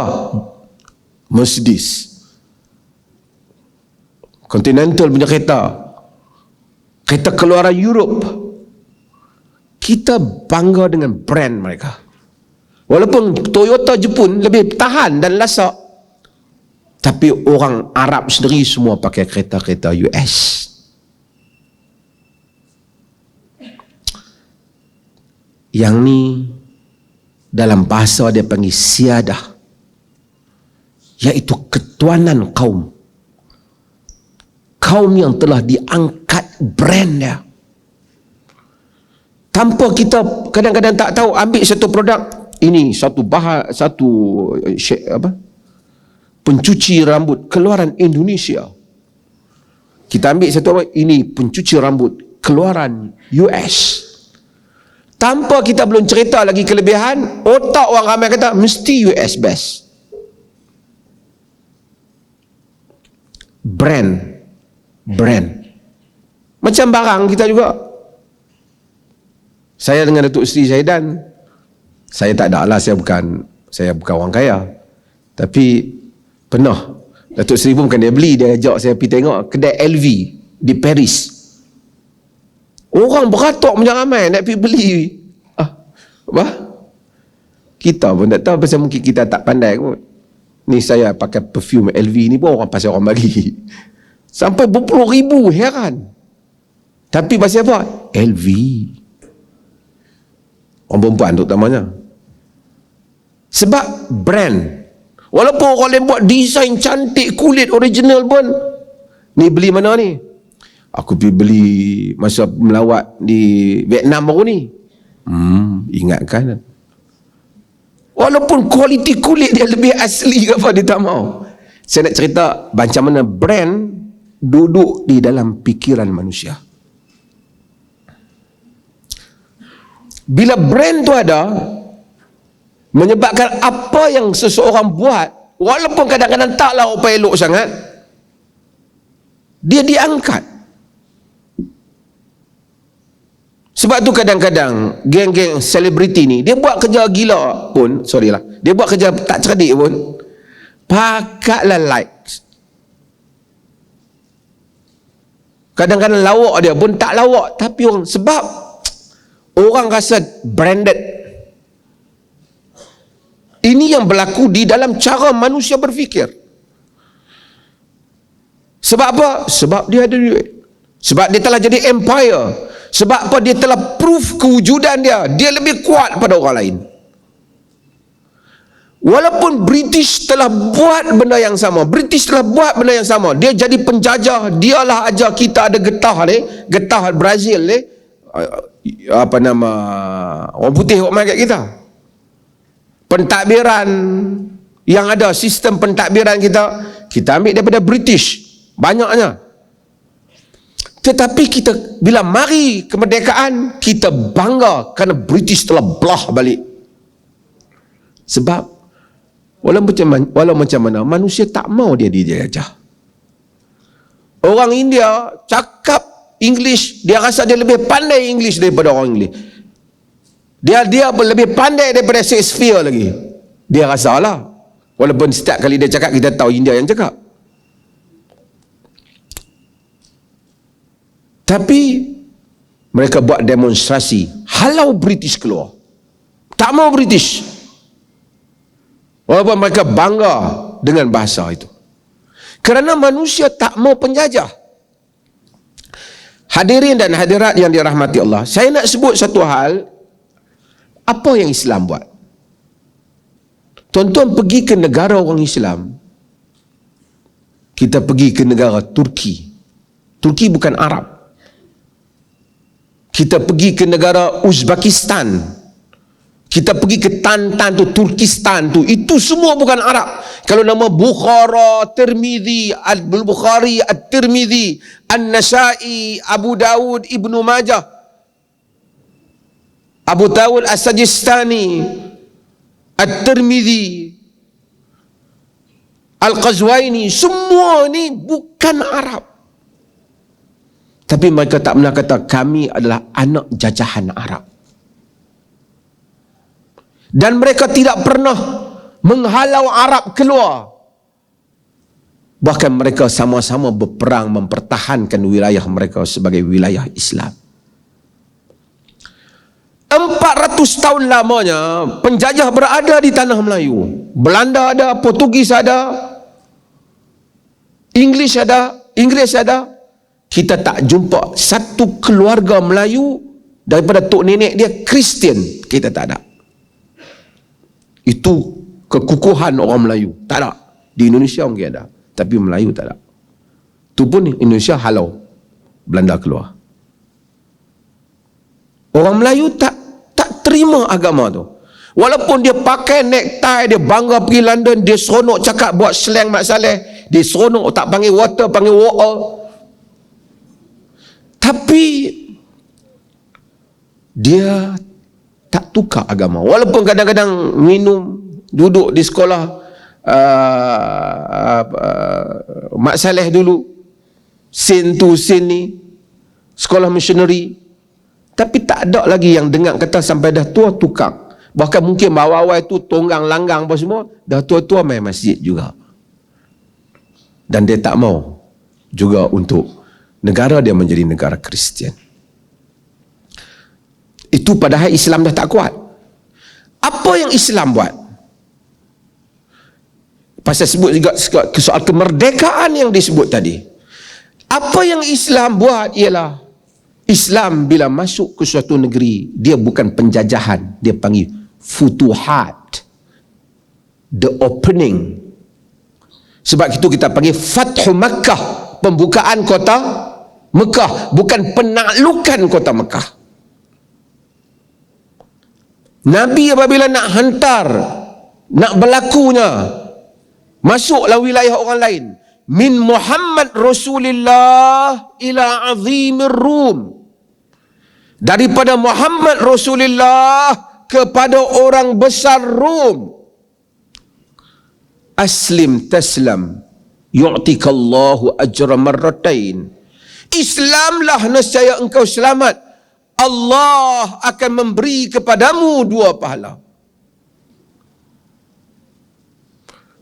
Mercedes. Continental punya kereta. Kereta keluaran Europe. Kita bangga dengan brand mereka. Walaupun Toyota Jepun lebih tahan dan lasak, tapi orang Arab sendiri semua pakai kereta-kereta US. Yang ni dalam bahasa dia panggil siadah. iaitu ketuanan kaum. Kaum yang telah diangkat brand dia. Tanpa kita kadang-kadang tak tahu, ambil satu produk, ini satu bahan, satu pencuci rambut keluaran Indonesia. Kita ambil satu ini pencuci rambut keluaran US. Tanpa kita belum cerita lagi kelebihan, otak orang ramai kata mesti US best. Brand. Macam barang kita juga. Saya dengan Datuk Seri Zaidan, saya tak ada lah, saya bukan orang kaya. Tapi pernah Datuk Seri pun bukan dia beli, dia ajak saya pergi tengok kedai LV di Paris. Orang beratok macam ramai nak pergi beli. Apa? Kita pun tak tahu, pasal mungkin kita tak pandai kot. Ni saya pakai perfume LV ni pun orang pasal orang bagi. Sampai berpuluh ribu, heran. Tapi pasal apa? LV. Orang perempuan terutamanya. Sebab brand. Walaupun orang lain buat desain cantik, kulit original pun. Ni beli mana ni? Aku pergi beli masa melawat di Vietnam baru ni. Ingatkan. Walaupun kualiti kulit dia lebih asli ke apa, dia tak mau. Saya nak cerita macam mana brand duduk di dalam fikiran manusia. Bila brand tu ada, menyebabkan apa yang seseorang buat, walaupun kadang-kadang taklah apa elok sangat, dia diangkat. Sebab tu kadang-kadang geng-geng selebriti ni, dia buat kerja gila pun, dia buat kerja tak cerdik pun, pakatlah likes. Kadang-kadang lawak dia pun tak lawak, tapi orang, sebab orang rasa branded. Ini yang berlaku di dalam cara manusia berfikir. Sebab apa? Sebab dia ada duit. Sebab dia telah jadi empire. Sebab apa? Dia telah proof kewujudan dia. Dia lebih kuat pada orang lain. Walaupun British telah buat benda yang sama, dia jadi penjajah, dialah ajar kita ada getah ni, getah Brazil ni, apa nama orang putih buat main kat kita. Pentadbiran yang ada, sistem pentadbiran kita ambil daripada British banyaknya. Tetapi kita bila mari kemerdekaan, kita bangga kerana British telah belah balik. Sebab walau macam mana manusia tak mau dia dijajah. Orang India cakap English, dia rasa dia lebih pandai English daripada orang English. Dia lebih pandai daripada Shakespeare lagi. Dia rasalah. Walaupun setiap kali dia cakap, kita tahu India yang cakap. Tapi mereka buat demonstrasi, halau British keluar. Tak mau British. Walaupun mereka bangga dengan bahasa itu. Kerana manusia tak mau penjajah. Hadirin dan hadirat yang dirahmati Allah, saya nak sebut satu hal. Apa yang Islam buat? Tuan-tuan pergi ke negara orang Islam. Kita pergi ke negara Turki. Turki bukan Arab. Kita pergi ke negara Uzbekistan. Kita pergi ke Tantan tu, Turkistan tu, itu semua bukan Arab. Kalau nama Bukhara, Tirmidzi, Al-Bukhari, At-Tirmidzi, An-Nasai, Abu Dawud, Ibnu Majah, Abu Dawud As-Sajistani, At-Tirmidzi, Al-Qazwaini, semua ni bukan Arab. Tapi mereka tak pernah kata kami adalah anak jajahan Arab. Dan mereka tidak pernah menghalau Arab keluar. Bahkan mereka sama-sama berperang mempertahankan wilayah mereka sebagai wilayah Islam. 400 tahun lamanya penjajah berada di tanah Melayu. Belanda ada, Portugis ada, Inggris ada. Kita tak jumpa satu keluarga Melayu daripada tok nenek dia Kristian. Kita tak ada. Itu kekukuhan orang Melayu. Tak ada. Di Indonesia mungkin ada, tapi Melayu tak ada. Tu pun Indonesia halau, Belanda keluar. Orang Melayu tak terima agama tu. Walaupun dia pakai necktie, dia bangga pergi London, dia seronok cakap buat slang Mat Saleh, dia seronok tak panggil water, panggil water. Tapi dia tak tukar agama. Walaupun kadang-kadang minum, duduk di sekolah Mat Saleh dulu, sin tu sin ni, sekolah missionary, tapi tak ada lagi yang dengar kata sampai dah tua tukar. Bahkan mungkin awal-awal itu tonggang langgang apa semua, dah tua-tua main masjid juga. Dan dia tak mau juga untuk negara dia menjadi negara Kristian. Itu padahal Islam dah tak kuat. Apa yang Islam buat? Pasal sebut juga soal kemerdekaan yang disebut tadi. Apa yang Islam buat ialah, Islam bila masuk ke suatu negeri, dia bukan penjajahan, dia panggil futuhat, the opening. Sebab itu kita panggil Fathu Makkah, pembukaan kota Mekah, bukan penaklukan kota Mekah. Nabi apabila nak hantar, nak berlakunya, masuklah wilayah orang lain, min Muhammad Rasulullah ila azimir Rum, daripada Muhammad Rasulullah kepada orang besar Rom. Aslim taslam yu'tikallahu ajra marratain. Islamlah nescaya engkau selamat, Allah akan memberi kepadamu 2 pahala.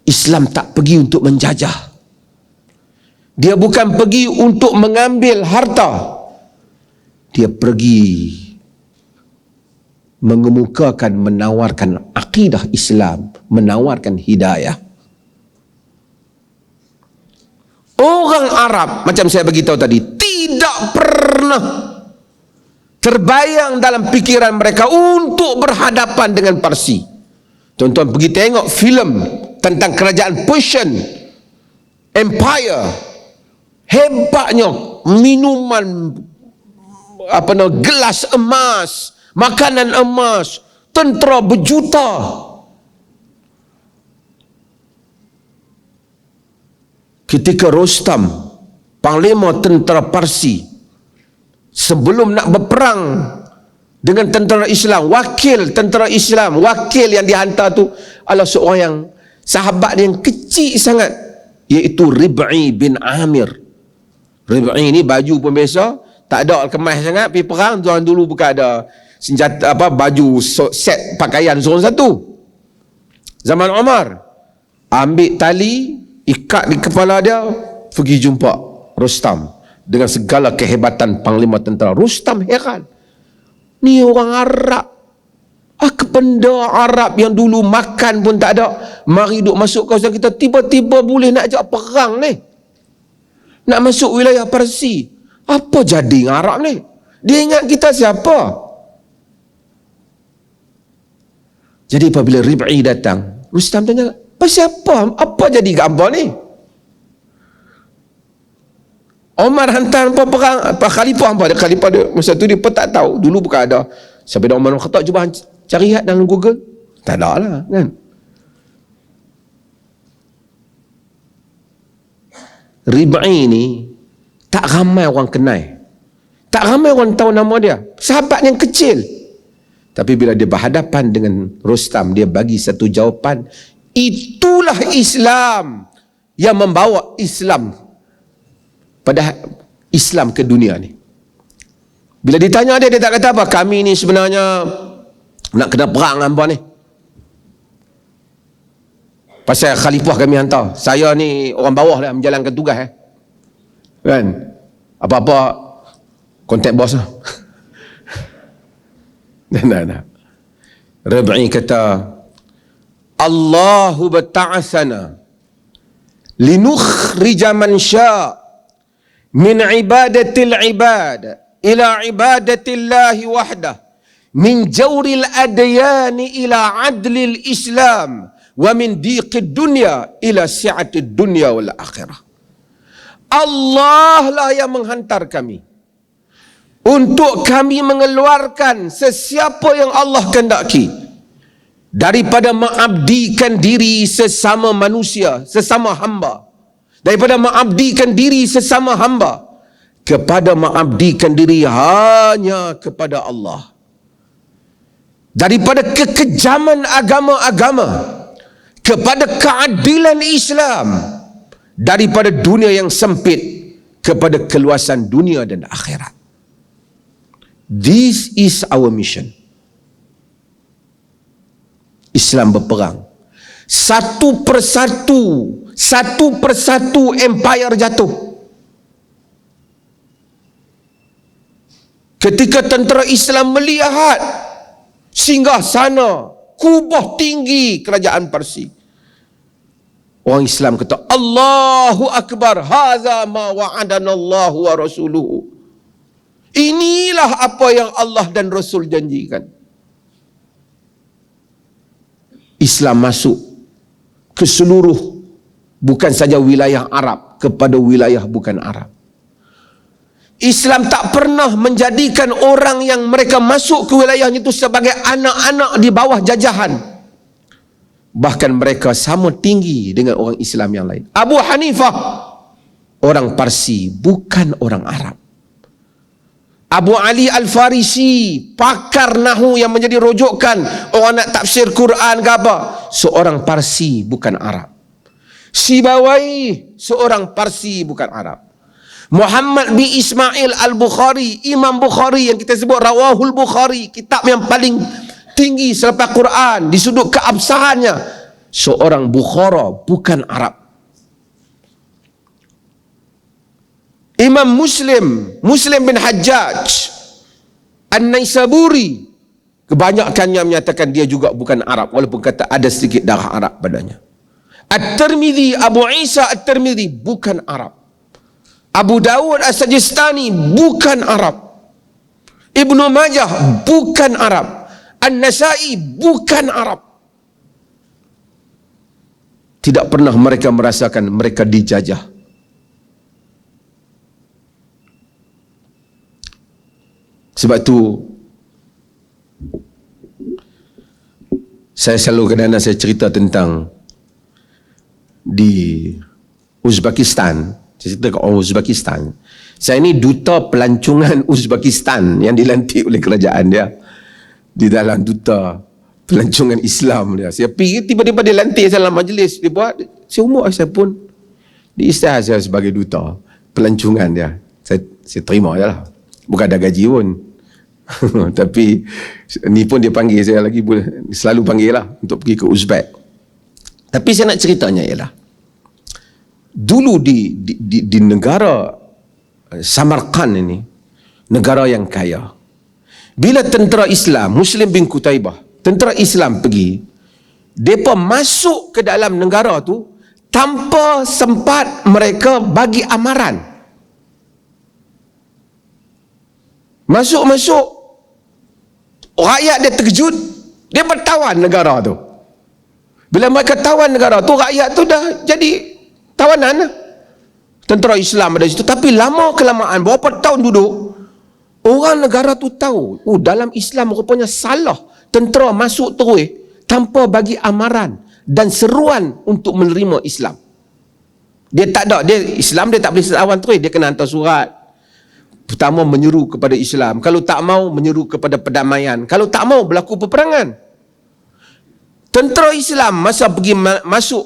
Islam tak pergi untuk menjajah, dia bukan pergi untuk mengambil harta, dia pergi mengemukakan, menawarkan akidah Islam, menawarkan hidayah. Orang Arab, macam saya beritahu tadi, tidak pernah terbayang dalam fikiran mereka untuk berhadapan dengan Parsi. Tuan-tuan pergi tengok filem tentang kerajaan Persian Empire. Hebatnya minuman, gelas emas, makanan emas, tentera berjuta. Ketika Rostam, panglima tentera Parsi, sebelum nak berperang dengan tentera Islam, wakil tentera Islam, wakil yang dihantar tu adalah seorang yang sahabat yang kecil sangat, iaitu Rib'i bin Amir. Rib'i ni baju pun biasa, tak ada kemas sangat, pergi perang. Tuan dulu bukan ada senjata baju set pakaian seorang satu. Zaman Umar, ambil tali, ikat di kepala dia, pergi jumpa Rostam dengan segala kehebatan panglima tentera. Rostam heran, ni orang Arab, benda Arab yang dulu makan pun tak ada, mari duk masuk kawasan kita, tiba-tiba boleh nak ajak perang ni, nak masuk wilayah Parsi. Apa jadi dengan Arab ni? Dia ingat kita siapa? Jadi apabila Rib'i datang, Rustam tanya, siapa? Apa jadi gambar ni? Omar hantar apa perang, apa khalifah apa? Khalifah dia masa tu dia pun tak tahu. Dulu bukan ada. Sampai dah Umar Khattab, cuba cari lihat dalam Google. Tak ada lah kan. Rib'i ni tak ramai orang kenal. Tak ramai orang tahu nama dia. Sahabat yang kecil. Tapi bila dia berhadapan dengan Rostam, dia bagi satu jawapan. Itulah Islam yang membawa Islam pada Islam ke dunia ni. Bila ditanya dia tak kata apa. Kami ni sebenarnya nak kena perang apa ni. Pasal khalifah kami hantar. Saya ni orang bawah lah, menjalankan tugas kan. Apa-apa kontak bos lah. Nah. Rib'i kata, Allahu bata'asana linukhrija man sya' min ibadatil ibad ila ibadatillahi wahdah min jawril adyani ila adlil islam wa min diqid dunya ila si'atid dunya wal akhirah. Allah lah yang menghantar kami untuk kami mengeluarkan sesiapa yang Allah kehendaki daripada mengabdikan diri sesama manusia, sesama hamba, daripada mengabdikan diri sesama hamba kepada mengabdikan diri hanya kepada Allah, daripada kekejaman agama-agama kepada keadilan Islam, daripada dunia yang sempit kepada keluasan dunia dan akhirat. This is our mission. Islam berperang. Satu persatu empire jatuh. Ketika tentera Islam melihat singgah sana kubah tinggi kerajaan Parsi, orang Islam kata, Allahu Akbar, hadza ma wa'adana Allahu wa rasuluhu. Inilah apa yang Allah dan Rasul janjikan. Islam masuk ke seluruh, bukan saja wilayah Arab, kepada wilayah bukan Arab. Islam tak pernah menjadikan orang yang mereka masuk ke wilayahnya itu sebagai anak-anak di bawah jajahan. Bahkan mereka sama tinggi dengan orang Islam yang lain. Abu Hanifah orang Parsi, bukan orang Arab. Abu Ali Al-Farisi, pakar nahu yang menjadi rujukan orang nak tafsir Quran ke apa, seorang Parsi, bukan Arab. Sibawai, seorang Parsi, bukan Arab. Muhammad bin Ismail Al-Bukhari, Imam Bukhari yang kita sebut Rawahul Bukhari, kitab yang paling tinggi selepas Quran di sudut keabsahannya, seorang Bukhara, bukan Arab. Imam Muslim bin Hajjaj An-Naisaburi, kebanyakannya menyatakan dia juga bukan Arab, walaupun kata ada sedikit darah Arab padanya. At-Tirmidzi, Abu Isa At-Tirmidzi, bukan Arab. Abu Dawud As-Sajistani, bukan Arab. Ibnu Majah, bukan Arab. An-Nasai, bukan Arab. Tidak pernah mereka merasakan mereka dijajah. Sebab tu saya selalu kadang-kadang saya cerita tentang di Uzbekistan. Saya cerita ke orang Uzbekistan. Saya ni duta pelancongan Uzbekistan yang dilantik oleh kerajaan dia. Di dalam duta pelancongan Islam dia. Saya pergi tiba-tiba dia lantik dalam majlis. Dia buat, saya umur saya pun diisytihar saya sebagai duta pelancongan dia. Saya terima je lah. Bukan ada gaji pun. Tapi ni pun dia panggil saya lagi, selalu panggil lah untuk pergi ke Uzbek. Tapi saya nak ceritanya ialah, dulu di negara Samarkand ini, negara yang kaya, bila tentera Islam, Muslim bin Qutaibah, tentera Islam pergi, mereka masuk ke dalam negara tu tanpa sempat mereka bagi amaran. Masuk-masuk, rakyat dia terkejut, dia bertawan negara tu. Bila mereka tawan negara tu, rakyat tu dah jadi tawanan. Tentera Islam ada situ. Tapi lama-kelamaan, berapa tahun duduk, orang negara tu tahu, dalam Islam rupanya salah tentera masuk terus tanpa bagi amaran dan seruan untuk menerima Islam. Dia tak ada, Islam dia tak boleh tawan terus, dia kena hantar surat. Pertama menyeru kepada Islam, kalau tak mau menyeru kepada perdamaian, kalau tak mau berlaku peperangan. Tentera Islam masa pergi masuk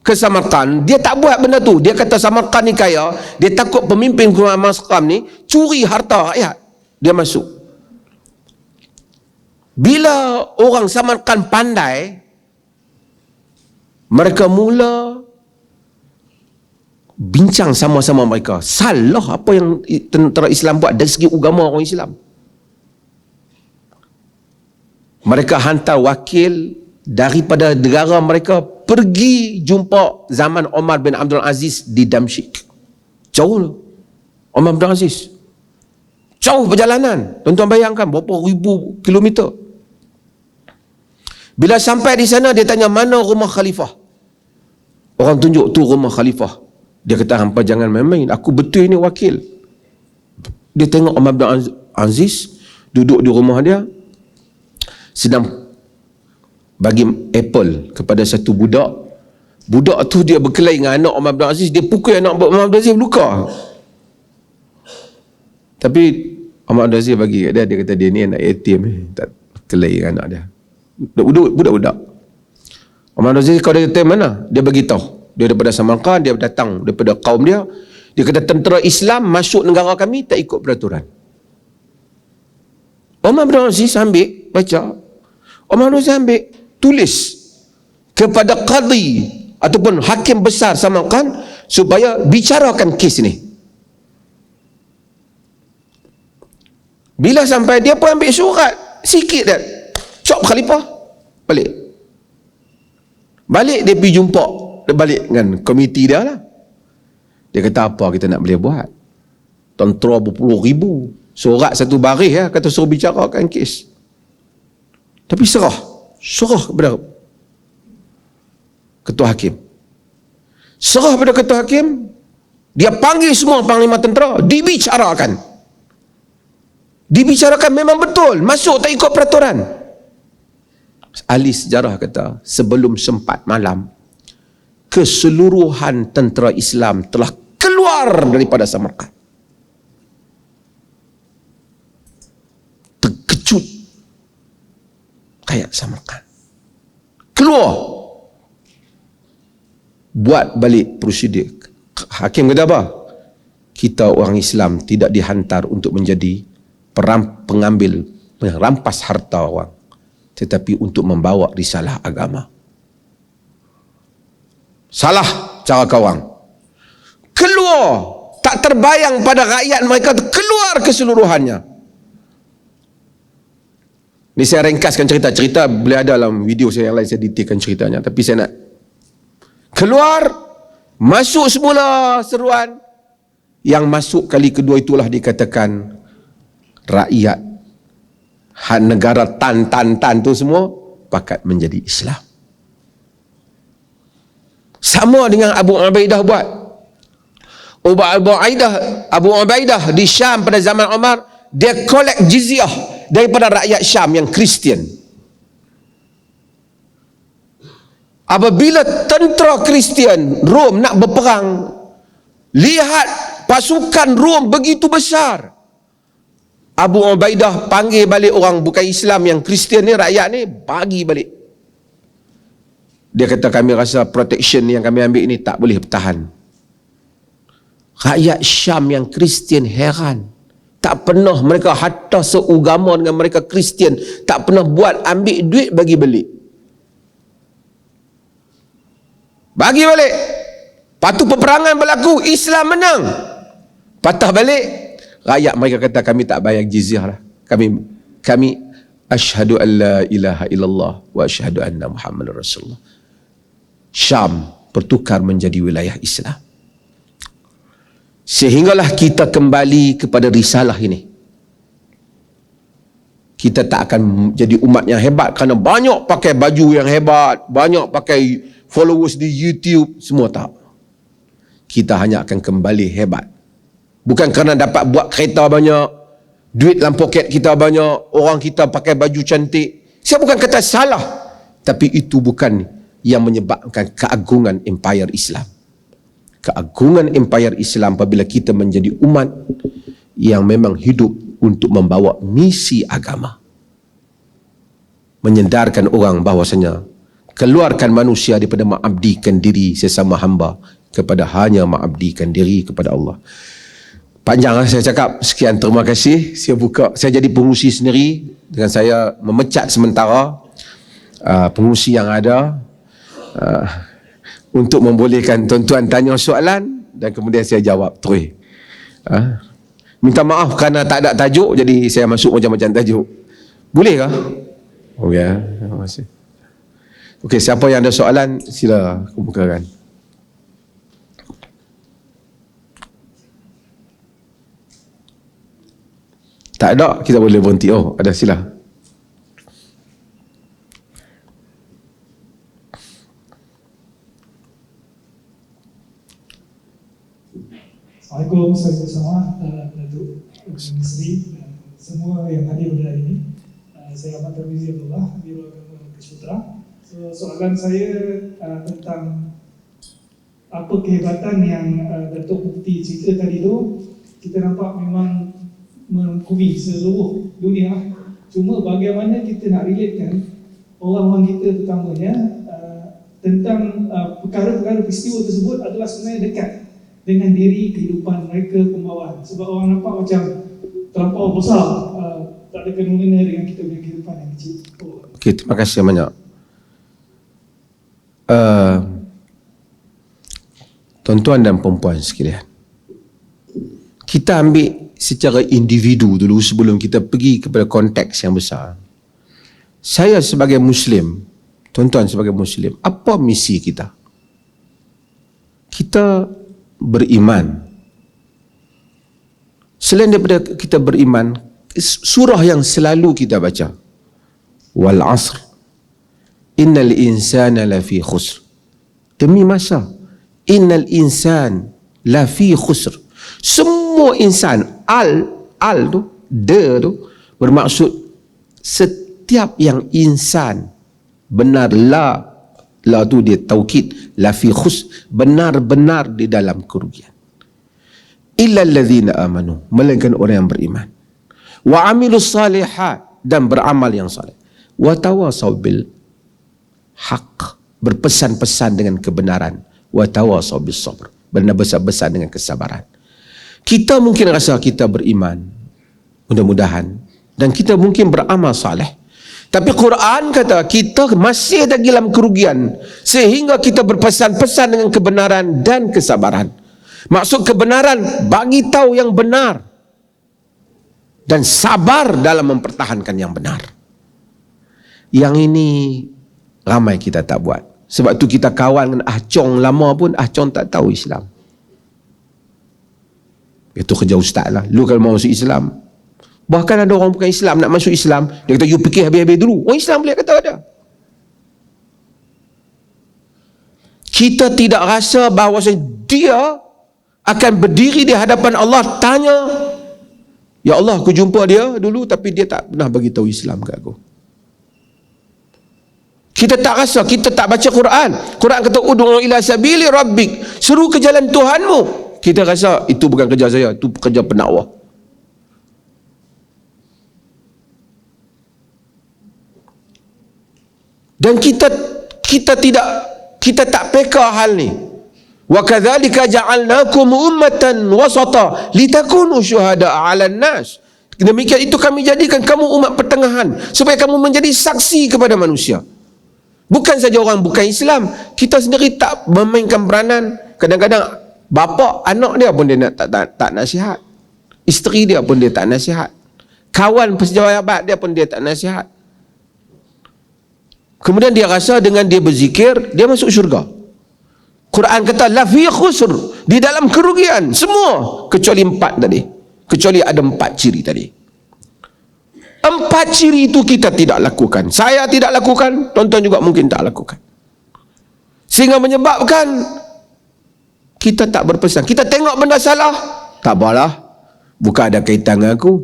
ke Samarkand, dia tak buat benda tu. Dia kata Samarkand ni kaya, dia takut pemimpin Samarkand ni curi harta rakyat. Dia masuk. Bila orang Samarkand pandai, mereka mula bincang sama-sama mereka. Salah apa yang tentera Islam buat dari segi agama orang Islam. Mereka hantar wakil daripada negara mereka pergi jumpa zaman Omar bin Abdul Aziz di Damsyik. Jauh Omar bin Abdul Aziz. Jauh perjalanan. Tuan-tuan bayangkan berapa ribu kilometer. Bila sampai di sana, dia tanya, mana rumah khalifah? Orang tunjuk, tu rumah khalifah. Dia kata, hampa jangan main-main, aku betul ini wakil. Dia tengok Umar bin Aziz duduk di rumah dia, sedang bagi apple kepada satu budak. Budak tu dia berkelahi dengan anak Umar bin Aziz, dia pukul anak Umar bin Aziz, luka. Tapi Umar bin Aziz bagi kat dia, dia kata dia ni anak yatim, tak kelahi dengan anak dia. Budak-budak. Umar bin Aziz, kau dari yatim mana? Dia bagi tahu. Dia daripada Samarkand, dia datang daripada kaum dia. Dia kata tentera Islam masuk negara kami tak ikut peraturan. Umar bin Aziz ambil, baca. Umar bin Aziz ambil, tulis kepada qadhi ataupun hakim besar Samarkand supaya bicarakan kes ni. Bila sampai, dia pun ambil surat sikit dah, cop khalifah, balik dia pergi jumpa, dia balik dengan komiti dia lah. Dia kata, apa kita nak boleh buat? Tentera berpuluh ribu, sorak satu baris ya, kata suruh bicarakan kes. Tapi serah kepada ketua hakim. Serah kepada ketua hakim, dia panggil semua panglima tentera, dibicarakan memang betul, masuk tak ikut peraturan. Ahli sejarah kata, sebelum sempat malam, keseluruhan tentera Islam telah keluar daripada Samarkand. Terkejut kayak Samarkand. Keluar. Buat balik prosedur. Hakim kata apa? Kita orang Islam tidak dihantar untuk menjadi pengambil, merampas harta orang, tetapi untuk membawa risalah agama. Salah cara kawan. Keluar, tak terbayang pada rakyat mereka, keluar keseluruhannya. Ini saya ringkaskan cerita boleh ada dalam video saya yang lain, saya detailkan ceritanya, tapi saya nak keluar, masuk semula seruan. Yang masuk kali kedua itulah dikatakan rakyat negara tan tu semua pakat menjadi Islam. Sama dengan Abu Ubaidah buat. Abu Ubaidah di Syam pada zaman Umar, dia collect jizyah daripada rakyat Syam yang Kristian. Apabila tentera Kristian Rom nak berperang, lihat pasukan Rom begitu besar, Abu Ubaidah panggil balik orang bukan Islam yang Kristian ni, rakyat ni, bagi balik. Dia kata, kami rasa protection yang kami ambil ni tak boleh bertahan. Rakyat Syam yang Kristian heran. Tak pernah mereka, hatta seugama dengan mereka Kristian, tak pernah buat ambil duit bagi balik. Bagi balik. Patu peperangan berlaku, Islam menang, patah balik. Rakyat mereka kata, kami tak bayar jizyah lah. Kami asyhadu an la ilaha illallah wa asyhadu anna Muhammadar Rasulullah. Syam bertukar menjadi wilayah Islam. Sehinggalah kita kembali kepada risalah ini. Kita tak akan jadi umat yang hebat kerana banyak pakai baju yang hebat, banyak pakai followers di YouTube, semua tak. Kita hanya akan kembali hebat. Bukan kerana dapat buat kereta banyak, duit dalam poket kita banyak, orang kita pakai baju cantik. Saya bukan kata salah, tapi itu bukan yang menyebabkan keagungan empire Islam. Keagungan empire Islam apabila kita menjadi umat yang memang hidup untuk membawa misi agama. Menyedarkan orang bahawasanya keluarkan manusia daripada mengabdikan diri sesama hamba kepada hanya mengabdikan diri kepada Allah. Panjang saya cakap, sekian, terima kasih. Saya jadi pengurusi sendiri dengan saya memecat sementara pengurusi yang ada untuk membolehkan tuan-tuan tanya soalan dan kemudian saya jawab terus. Minta maaf kerana tak ada tajuk, jadi saya masuk macam-macam tajuk. Boleh kah? Oh ya, terima kasih. Okey, siapa yang ada soalan sila kemukakan. Tak ada, kita boleh berhenti. Oh, ada, sila. Assalamualaikum, saya bersama Datuk Urusan Isteri dan semua yang hadir pada hari ini. Saya Ahmad Tarmizi Abdullah, Biro Agama Kesutra. Soalan saya tentang apa kehebatan yang Datuk Mufti cerita tadi tu. Kita nampak memang mengkumi seluruh dunia. Cuma bagaimana kita nak relatekan orang-orang kita terutamanya tentang perkara-perkara peristiwa tersebut adalah sebenarnya dekat dengan diri kehidupan mereka pembawaan. Sebab orang nampak macam terlampau besar, tak ada kena-mengena dengan kita punya kehidupan yang kecil. Okey, terima kasih banyak. Tuan-tuan dan perempuan sekalian, kita ambil secara individu dulu sebelum kita pergi kepada konteks yang besar. Saya sebagai Muslim, tuan-tuan sebagai Muslim, apa misi kita? Kita beriman. Selain daripada kita beriman, surah yang selalu kita baca, wal asr innal insana lafi khusr. Demi masa, innal insan lafi khusr. Semua insan, al tu, tu bermaksud setiap yang insan. Benar, la tu dia taukid, lafi khus, benar-benar di dalam kerugian. Illa allazina amanu, melainkan orang yang beriman. Wa amilus salihat, dan beramal yang saleh. Wa tawasaw bil haq, berpesan-pesan dengan kebenaran. Wa tawasaw bis sabr, berpesan-pesan dengan kesabaran. Kita mungkin rasa kita beriman, mudah-mudahan, dan kita mungkin beramal saleh. Tapi Quran kata kita masih lagi dalam kerugian sehingga kita berpesan-pesan dengan kebenaran dan kesabaran. Maksud kebenaran, bagi tahu yang benar dan sabar dalam mempertahankan yang benar. Yang ini ramai kita tak buat. Sebab tu kita kawan dengan Chong lama pun Chong tak tahu Islam. Itu kerja ustaz lah. Lu kalau mau masuk Islam, bahkan ada orang bukan Islam nak masuk Islam, dia kata you fikir habis-habis dulu. Orang Islam boleh kata ada. Kita tidak rasa bahawa dia akan berdiri di hadapan Allah tanya, ya Allah, aku jumpa dia dulu tapi dia tak pernah bagi tahu Islam kat aku. Kita tak rasa, kita tak baca Quran. Quran kata ud'u ila sabili rabbik, seru ke jalan Tuhanmu. Kita rasa itu bukan kerja saya, itu kerja pendakwah. Dan kita tak peka hal ni. Wa kadzalika ja'alnakum ummatan wasata litakunu syuhada'a 'alan nas. Demikian itu kami jadikan kamu umat pertengahan supaya kamu menjadi saksi kepada manusia. Bukan saja orang bukan Islam, kita sendiri tak memainkan peranan. Kadang-kadang bapa anak dia pun dia tak nasihat. Isteri dia pun dia tak nasihat. Kawan pejabat dia pun dia tak nasihat. Kemudian dia rasa dengan dia berzikir, dia masuk syurga. Quran kata, lafi khusr, di dalam kerugian, semua. Kecuali 4 tadi. Kecuali ada 4 ciri tadi. 4 ciri itu kita tidak lakukan. Saya tidak lakukan, tuan-tuan juga mungkin tak lakukan. Sehingga menyebabkan kita tak berpesan. Kita tengok benda salah, tak apalah, bukan ada kaitan dengan aku.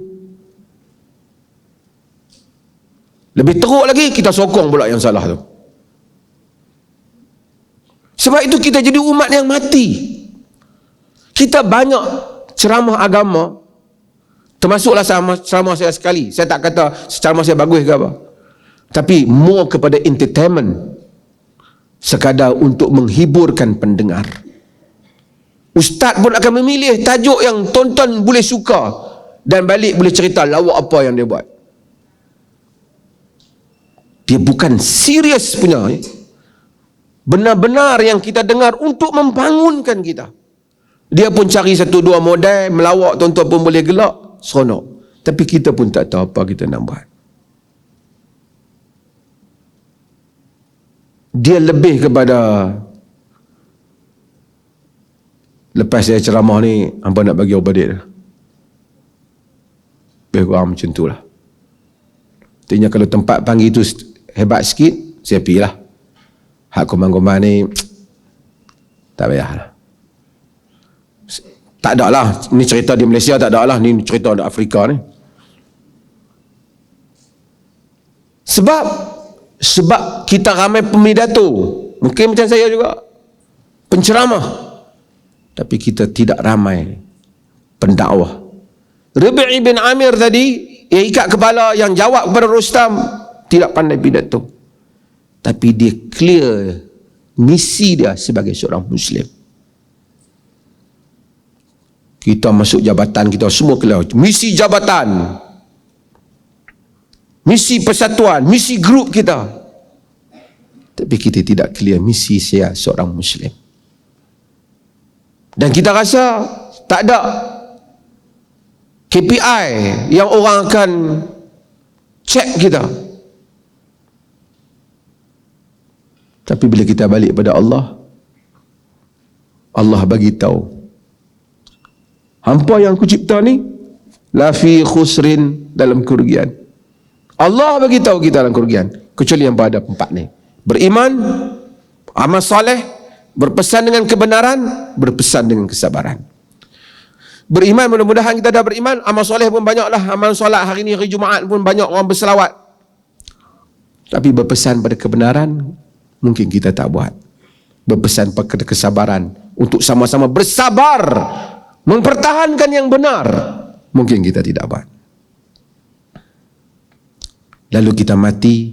Lebih teruk lagi, kita sokong pula yang salah tu. Sebab itu kita jadi umat yang mati. Kita banyak ceramah agama, termasuklah ceramah saya sekali. Saya tak kata ceramah saya bagus ke apa, tapi more kepada entertainment, sekadar untuk menghiburkan pendengar. Ustaz pun akan memilih tajuk yang tonton boleh suka, dan balik boleh cerita lawak apa yang dia buat. Dia bukan serius punya. Benar-benar yang kita dengar untuk membangunkan kita. Dia pun cari 1-2 model, melawak, tuan-tuan pun boleh gelak, seronok. Tapi kita pun tak tahu apa kita nak buat. Dia lebih kepada, lepas saya ceramah ni, hampa nak bagi obat dia. Lebih kurang macam tu lah. Artinya kalau tempat panggil tu hebat sikit, saya pergi lah. Hak komand-komand ni tak payah lah. Tak ada lah, ni cerita di Malaysia tak ada lah, ni cerita di Afrika ni. Sebab kita ramai pemidato, mungkin macam saya juga, penceramah, tapi kita tidak ramai pendakwah. Rabi' bin Amir tadi, yang ikat kepala, yang jawab kepada Rustam, tidak pandai pidato, tapi dia clear misi dia sebagai seorang Muslim. Kita masuk jabatan, kita semua clear misi jabatan, misi persatuan, misi grup kita, tapi kita tidak clear misi saya seorang Muslim. Dan kita rasa tak ada KPI yang orang akan cek kita. Tapi bila kita balik pada Allah, Allah bagi tahu, hampa yang aku cipta ni la fi khusrin, dalam kerugian. Allah bagi tahu kita dalam kerugian, kecuali yang pada empat ni: beriman, amal soleh, berpesan dengan kebenaran, berpesan dengan kesabaran. Beriman, mudah-mudahan kita dah beriman. Amal soleh pun banyaklah, amal solat hari ni hari Jumaat pun banyak orang berselawat. Tapi berpesan pada kebenaran mungkin kita tak buat. Berpesan pada kesabaran, untuk sama-sama bersabar mempertahankan yang benar, mungkin kita tidak buat. Lalu kita mati,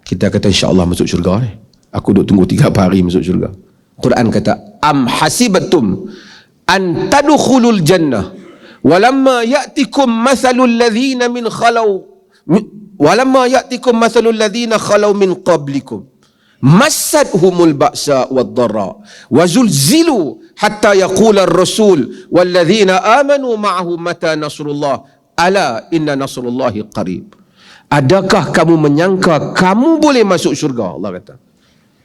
kita kata insya-Allah masuk syurga ni. Aku duk tunggu 3 hari masuk syurga. Quran kata, am hasibatum an tadkhulul jannah walamma ya'tikum mathalul ladzina min khalau walamma ya'tikum mathalul ladzina khalau min qablikum massadhumul ba'sa wad-dharra wa zulzilu hatta yaqula ar-rasul walladzina amanu ma'ahu mata nasrullah ala inna nasrullahi qarib. Adakah kamu menyangka kamu boleh masuk syurga? Allah kata,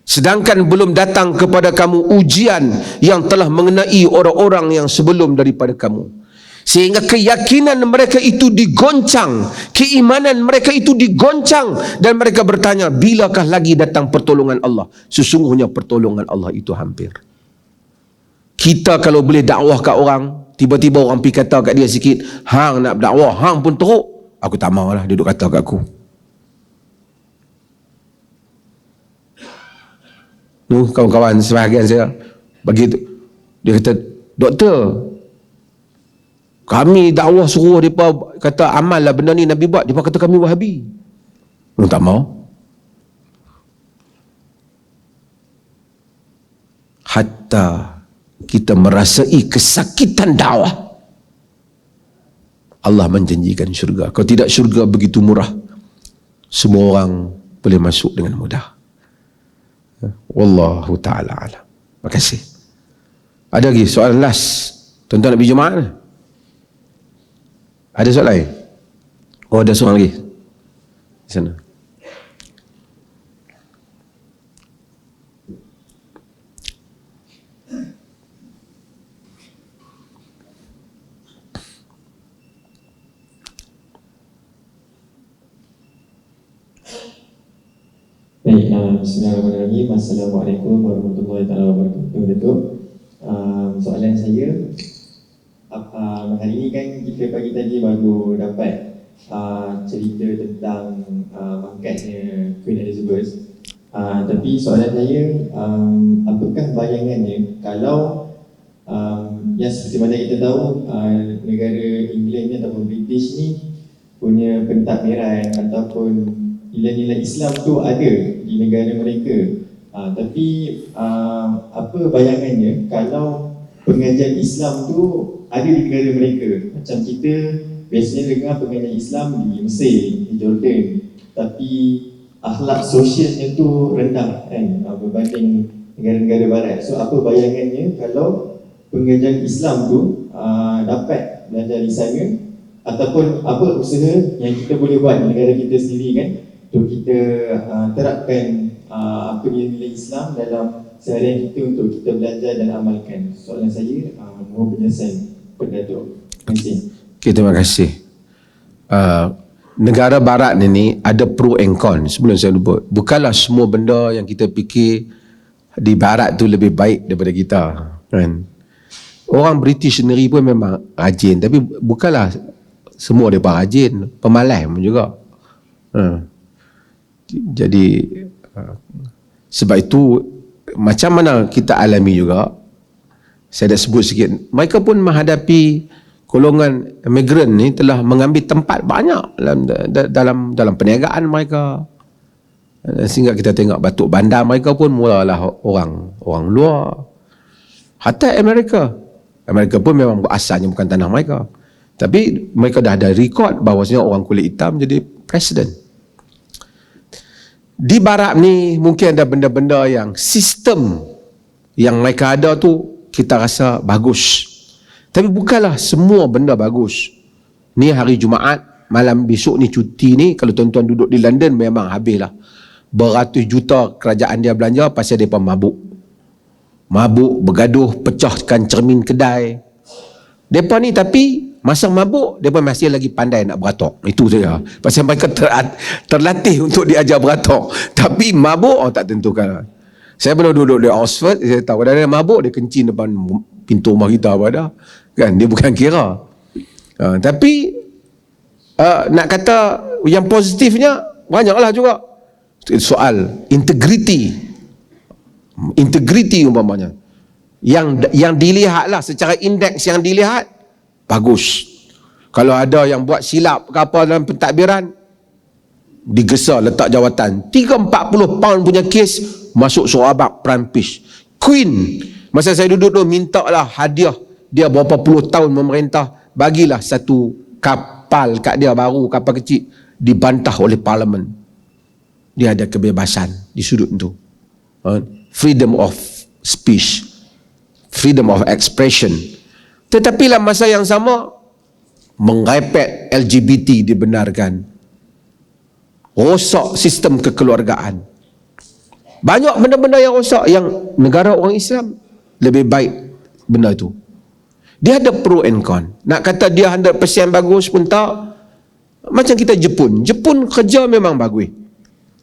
sedangkan belum datang kepada kamu ujian yang telah mengenai orang-orang yang sebelum daripada kamu, sehingga keyakinan mereka itu digoncang, keimanan mereka itu digoncang, dan mereka bertanya, bilakah lagi datang pertolongan Allah? Sesungguhnya pertolongan Allah itu hampir. Kita kalau boleh dakwah kat orang, tiba-tiba orang pergi kata kat dia sikit, hang nak berdakwah, hang pun teruk, aku tak maulah dia duduk kata kat aku. Kawan-kawan sebahagian saya bagi tu, dia kata, doktor, kami dakwah suruh mereka kata amal lah benda ni Nabi buat, mereka kata kami Wahabi. Tak mau. Hatta kita merasai kesakitan dakwah, Allah menjanjikan syurga. Kalau tidak, syurga begitu murah, semua orang boleh masuk dengan mudah. Wallahu ta'ala alam. Terima kasih. Ada lagi soalan last, tuan-tuan nak pergi Jumaat? Ada soalan lain? Oh, ada soalan lagi di sana. Baik, bismillahirrahmanirrahim. Assalamualaikum warahmatullahi wabarakatuh. Soalan saya, hari ini kan kita pagi tadi baru dapat cerita tentang mangkatnya Queen Elizabeth. Tapi soalan saya, apakah bayangannya kalau yang seperti mana kita tahu, negara England ni ataupun British ni punya pentadbiran ataupun nilai-nilai Islam tu ada di negara mereka. Tapi apa bayangannya kalau pengajian Islam tu ada di negara mereka? Macam kita biasanya dengar pengajian Islam di Mesir, di Jordan, tapi akhlak sosialnya tu rendah kan, berbanding negara-negara barat. So apa bayangannya kalau pengajian Islam tu dapat belajar di sana, ataupun apa usaha yang kita boleh buat di negara kita sendiri kan, untuk kita terapkan apa nilai Islam dalam seharian kita untuk kita belajar dan amalkan. Soalan saya, mohon penjelasan kepada Datuk. Terima kasih. Okay, terima kasih. Negara barat ini ada pro and con. Sebelum saya lupa, bukanlah semua benda yang kita fikir di barat tu lebih baik daripada kita, kan? Orang British sendiri pun memang rajin, tapi bukanlah semua mereka rajin, pemalas pun juga. Jadi sebab itu macam mana kita alami juga, saya dah sebut sikit, mereka pun menghadapi golongan imigran ni telah mengambil tempat banyak dalam perniagaan mereka, sehingga kita tengok Batuk Bandar mereka pun mulalah orang luar. Hatta Amerika pun memang asalnya bukan tanah mereka, tapi mereka dah ada rekod bahawasanya orang kulit hitam jadi presiden. Di barat ni mungkin ada benda-benda yang sistem yang mereka ada tu kita rasa bagus, tapi bukanlah semua benda bagus. Ni hari Jumaat, malam besok ni cuti ni, kalau tuan-tuan duduk di London memang habislah beratus juta kerajaan dia belanja pasal mereka mabuk, bergaduh, pecahkan cermin kedai mereka ni. Tapi masa mabuk mereka masih lagi pandai nak beratok. Itu saja, pasal mereka terlatih untuk diajar beratok. Tapi mabuk tak tentukan. Saya pernah duduk di Oxford, saya tahu ada mabuk dia kencing depan pintu rumah kita apa dah, kan, dia bukan kira. Tapi nak kata yang positifnya banyaklah juga. Soal integriti umpamanya yang dilihatlah secara indeks, yang dilihat bagus. Kalau ada yang buat silap ke apa dalam pentadbiran, digesa letak jawatan 30-40 pound punya kes masuk Sarawak Prampis. Queen masa saya duduk tu minta lah hadiah, dia berapa puluh tahun memerintah, bagilah satu kapal kat dia baru, kapal kecil, dibantah oleh parlimen. Dia ada kebebasan di sudut tu, freedom of speech, freedom of expression. Tetapi dalam masa yang sama mengrepek LGBT dibenarkan, rosak sistem kekeluargaan, banyak benda-benda yang rosak, yang negara orang Islam lebih baik benda itu. Dia ada pro and con. Nak kata dia 100% bagus pun tak. Macam kita Jepun kerja memang bagus,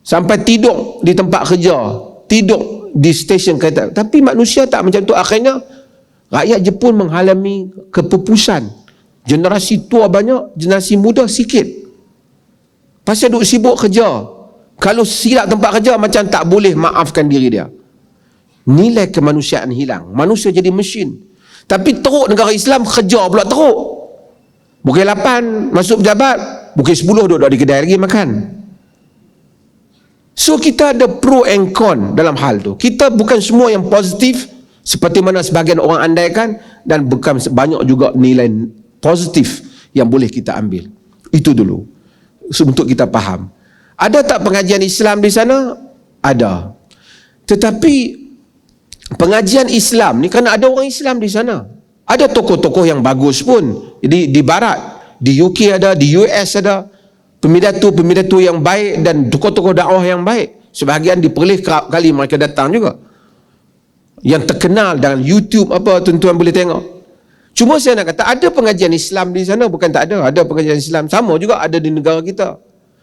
sampai tidur di tempat kerja, tidur di stesen kereta. Tapi manusia tak macam tu. Akhirnya rakyat Jepun mengalami kepupusan. Generasi tua banyak, generasi muda sikit. Pasal duk sibuk kerja. Kalau silap tempat kerja macam tak boleh maafkan diri dia. Nilai kemanusiaan hilang. Manusia jadi mesin. Tapi teruk negara Islam, kerja pula teruk. Pukul 8 masuk pejabat, pukul 10 duduk di kedai lagi makan. So kita ada pro and con dalam hal tu. Kita bukan semua yang positif seperti mana sebahagian orang andaikan, dan bukan banyak juga nilai positif yang boleh kita ambil. Itu dulu, so, untuk kita faham. Ada tak pengajian Islam di sana? Ada. Tetapi pengajian Islam ni kerana ada orang Islam di sana. Ada tokoh-tokoh yang bagus pun di barat, di UK ada, di US ada, pemidatu yang baik dan tokoh-tokoh dakwah yang baik. Sebahagian diperlih kali mereka datang juga, yang terkenal dalam YouTube apa, tuan-tuan boleh tengok. Cuma saya nak kata ada pengajian Islam di sana, bukan tak ada. Ada pengajian Islam, sama juga ada di negara kita.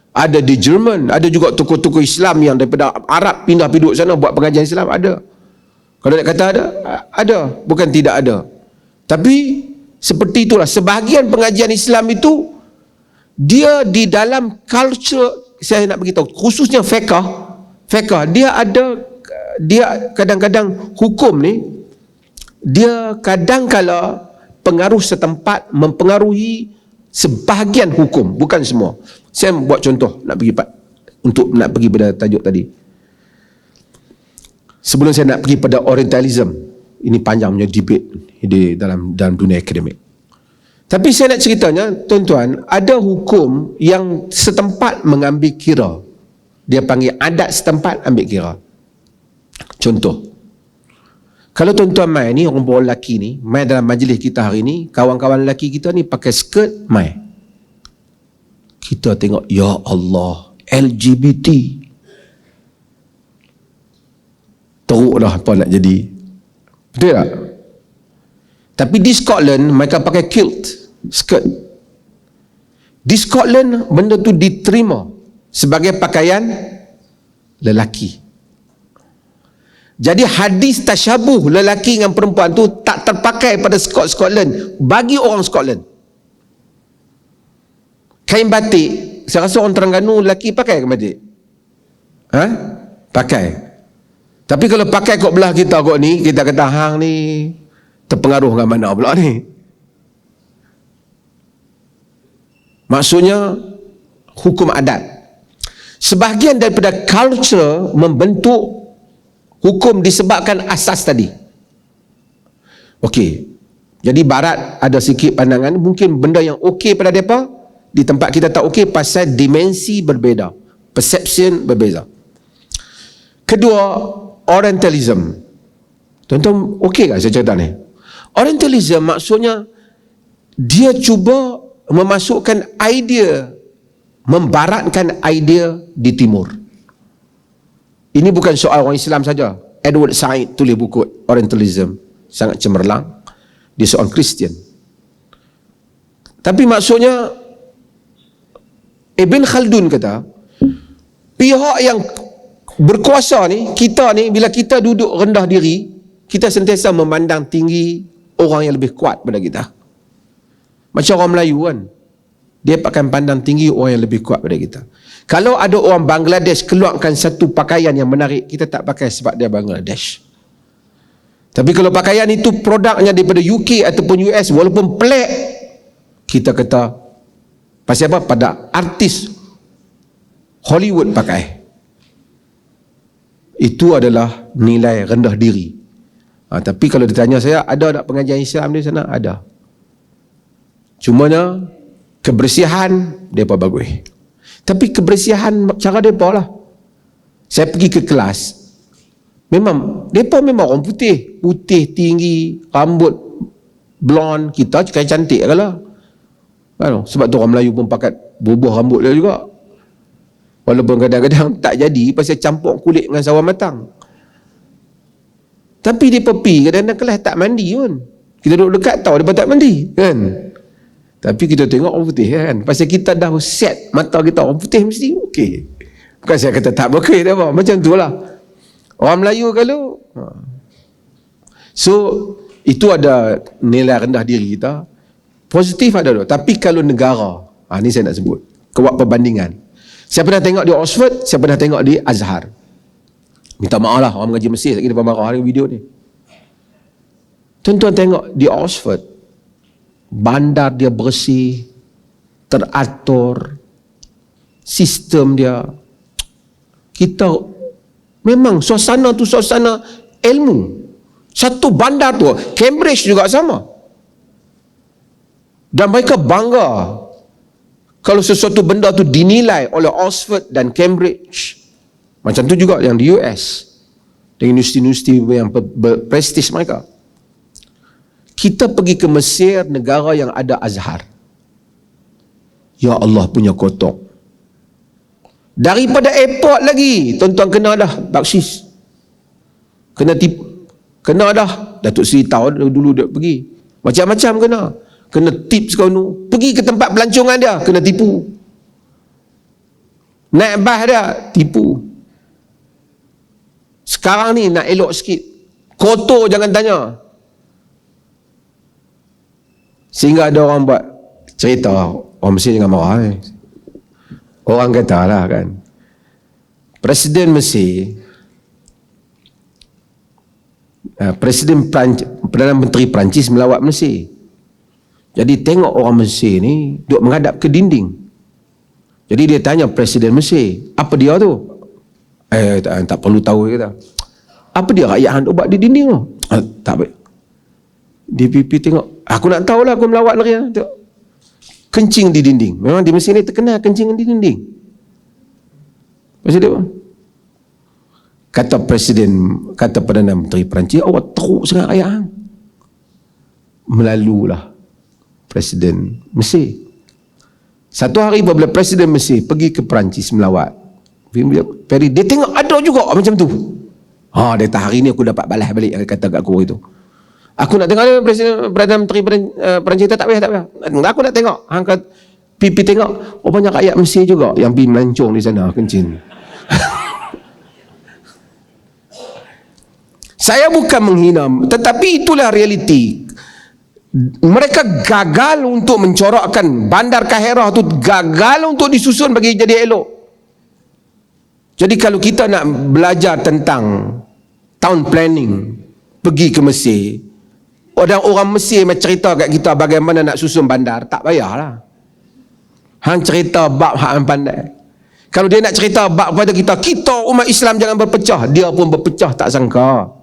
Ada di Jerman, ada juga tokoh-tokoh Islam yang daripada Arab pindah duduk sana buat pengajian Islam, ada. Kalau nak kata ada, bukan tidak ada. Tapi seperti itulah, sebahagian pengajian Islam itu dia di dalam culture, saya nak beritahu, khususnya fiqh, dia ada, dia kadang-kadang hukum ni, dia kadang-kala pengaruh setempat mempengaruhi sebahagian hukum, bukan semua. Saya buat contoh nak pergi pada tajuk tadi. Sebelum saya nak pergi pada Orientalism, ini panjang punya debate di dalam dunia akademik. Tapi saya nak ceritanya, tuan-tuan, ada hukum yang setempat mengambil kira. Dia panggil adat setempat ambil kira. Contoh, kalau tuan-tuan mai ni, orang bawa lelaki ni, mai dalam majlis kita hari ni, kawan-kawan lelaki kita ni pakai skirt, mai. Kita tengok, ya Allah, LGBT. Teruk dah apa nak jadi. Betul tak? Tapi di Scotland, mereka pakai kilt, skirt. Di Scotland, benda tu diterima sebagai pakaian lelaki. Jadi hadis tasyabuh lelaki dengan perempuan tu tak terpakai pada Scotland bagi orang Scotland. Kain batik, saya rasa orang Terengganu lelaki pakai kain batik. Ha? Pakai. Tapi kalau pakai kok belah kita kok ni, kita kata hang ni terpengaruh dengan mana pula ni? Maksudnya hukum adat. Sebahagian daripada culture membentuk hukum disebabkan asas tadi. Okey. Jadi barat ada sikit pandangan, mungkin benda yang okey pada mereka, di tempat kita tak okey pasal dimensi berbeza, perception berbeza. Kedua, Orientalism. Tuan-tuan okey tak saya cerita ni? Orientalism maksudnya dia cuba memasukkan idea, membaratkan idea di timur. Ini bukan soal orang Islam saja. Edward Said tulis buku Orientalism, sangat cemerlang. Dia seorang Kristian. Tapi maksudnya Ibn Khaldun kata, pihak yang berkuasa ni, kita ni, bila kita duduk rendah diri, kita sentiasa memandang tinggi orang yang lebih kuat pada kita. Macam orang Melayu kan, dia akan pandang tinggi orang yang lebih kuat pada kita. Kalau ada orang Bangladesh keluarkan satu pakaian yang menarik, kita tak pakai sebab dia Bangladesh. Tapi kalau pakaian itu produknya daripada UK ataupun US, walaupun pelik, kita kata pasal apa? Pada artis Hollywood pakai. Itu adalah nilai rendah diri. Tapi kalau ditanya saya, ada tak pengajian Islam di sana? Ada. Cumanya kebersihan mereka bagus. Tapi kebersihan cara mereka lah. Saya pergi ke kelas, mereka memang orang putih, putih tinggi, rambut blonde, kita cakap cantik lah. Sebab tu orang Melayu pun pakai bubuh rambut dia juga. Walaupun kadang-kadang tak jadi pasal campur kulit dengan sawan matang. Tapi dia pergi kadang-kadang kelas tak mandi pun. Kita duduk dekat tahu dia tak mandi kan. Tapi kita tengok orang putih kan. Pasal kita dah set mata kita orang putih mesti okey. Bukan saya kata tak okey tak apa. Macam tu lah. Orang Melayu kalau so itu ada nilai rendah diri kita. Positif ada tu. Tapi kalau negara, ni saya nak sebut, buat perbandingan. Saya pernah tengok di Oxford, saya pernah tengok di Azhar. Minta maaf lah orang mengaji Mesir lagi depan marah hari video ni. Tuan-tuan tengok di Oxford, bandar dia bersih, teratur, sistem dia. Kita memang suasana tu suasana ilmu. Satu bandar tu, Cambridge juga sama. Dan mereka bangga kalau sesuatu benda tu dinilai oleh Oxford dan Cambridge. Macam tu juga yang di US, dengan universiti-universiti yang berprestis mereka. Kita pergi ke Mesir, negara yang ada Azhar. Ya Allah punya kotor. Daripada airport lagi, tuan-tuan kena dah baksis. Kena dah. Datuk Seri tahu dulu dia pergi. Macam-macam kena. Kena tips kau nu. Pergi ke tempat pelancongan dia, kena tipu. Naik bas dia, tipu. Sekarang ni nak elok sikit. Kotor jangan tanya. Sehingga ada orang buat cerita, orang Mesir jangan marah. Orang kata lah kan, Presiden Mesir, Perdana Menteri Perancis melawat Mesir. Jadi tengok orang Mesir ni duduk menghadap ke dinding. Jadi dia tanya Presiden Mesir, apa dia tu? Tak perlu tahu kata. Apa dia rakyat hang buat di dinding tu? Tak baik. Dia pipi tengok, aku nak tahu lah, aku melawat lagi. Kencing di dinding. Memang di Mesir ni terkenal kencing di dinding. Pasal dia kata Perdana Menteri Perancis, awak teruk sangat rakyat hang. Melalulah Presiden Mesir. Satu hari apabila Presiden Mesir pergi ke Perancis melawat, dia tengok ada juga macam tu. Dia kata hari ni aku dapat balas balik yang kata kat aku itu. Aku nak tengok Perdana Menteri Perancis tak payah. Aku nak tengok. Angkat pipi tengok. Banyak rakyat Mesir juga yang pergi melancong di sana kencing. Saya bukan menghina, tetapi itulah realiti. Mereka gagal untuk mencorakkan Bandar Kahirah tu, gagal untuk disusun bagi jadi elok. Jadi kalau kita nak belajar tentang town planning, pergi ke Mesir, orang Mesir cerita kat kita bagaimana nak susun bandar, tak payahlah. Hang cerita bab hang pandai. Kalau dia nak cerita bab kepada kita umat Islam jangan berpecah, dia pun berpecah tak sangka.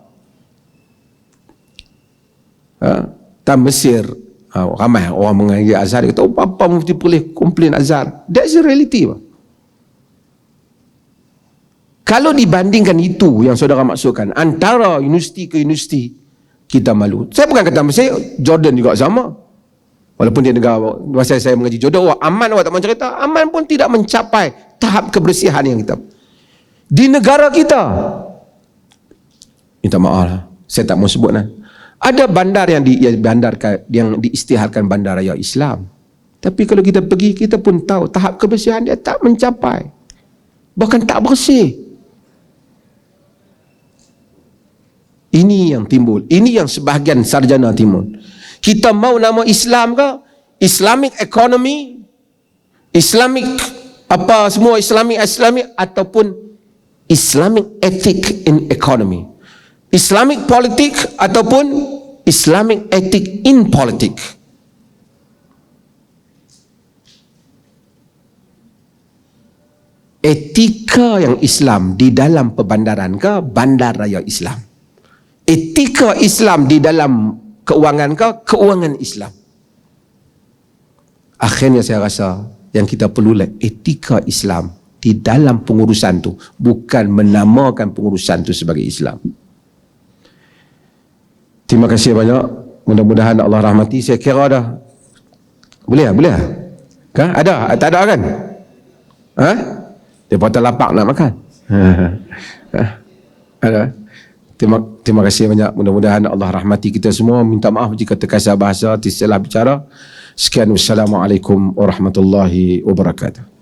Tak Mesir, ramai orang mengaji Azhar, dia kata, apa mufti boleh komplain Azhar. That's the reality. Kalau dibandingkan itu yang saudara maksudkan, antara universiti ke universiti, kita malu. Saya bukan kata Mesir, Jordan juga sama. Walaupun dia negara, masa saya mengaji Jordan, Aman awak tak mahu cerita, Aman pun tidak mencapai tahap kebersihan yang kita. Di negara kita, minta maaf lah, saya tak mau sebut lah. Ada bandar yang diisytiharkan bandar raya Islam. Tapi kalau kita pergi, kita pun tahu tahap kebersihan dia tak mencapai. Bahkan tak bersih. Ini yang timbul. Ini yang sebahagian sarjana timbul. Kita mau nama Islam ke? Islamic economy, Islamic apa semua Islamic ataupun Islamic ethic in economy. Islamic politik ataupun Islamic ethic in politik. Etika yang Islam di dalam perbandaran ke bandar raya Islam? Etika Islam di dalam keuangan ke keuangan Islam? Akhirnya saya rasa yang kita perlulah etika Islam di dalam pengurusan tu, bukan menamakan pengurusan tu sebagai Islam. Terima kasih banyak. Mudah-mudahan Allah rahmati. Saya kira dah. Boleh lah? Kan? Ada? Tak ada kan? Dia patut lapak nak makan. Ada? Terima kasih banyak. Mudah-mudahan Allah rahmati kita semua. Minta maaf jika terkasar bahasa, tersalah bicara. Sekian, wassalamualaikum warahmatullahi wabarakatuh.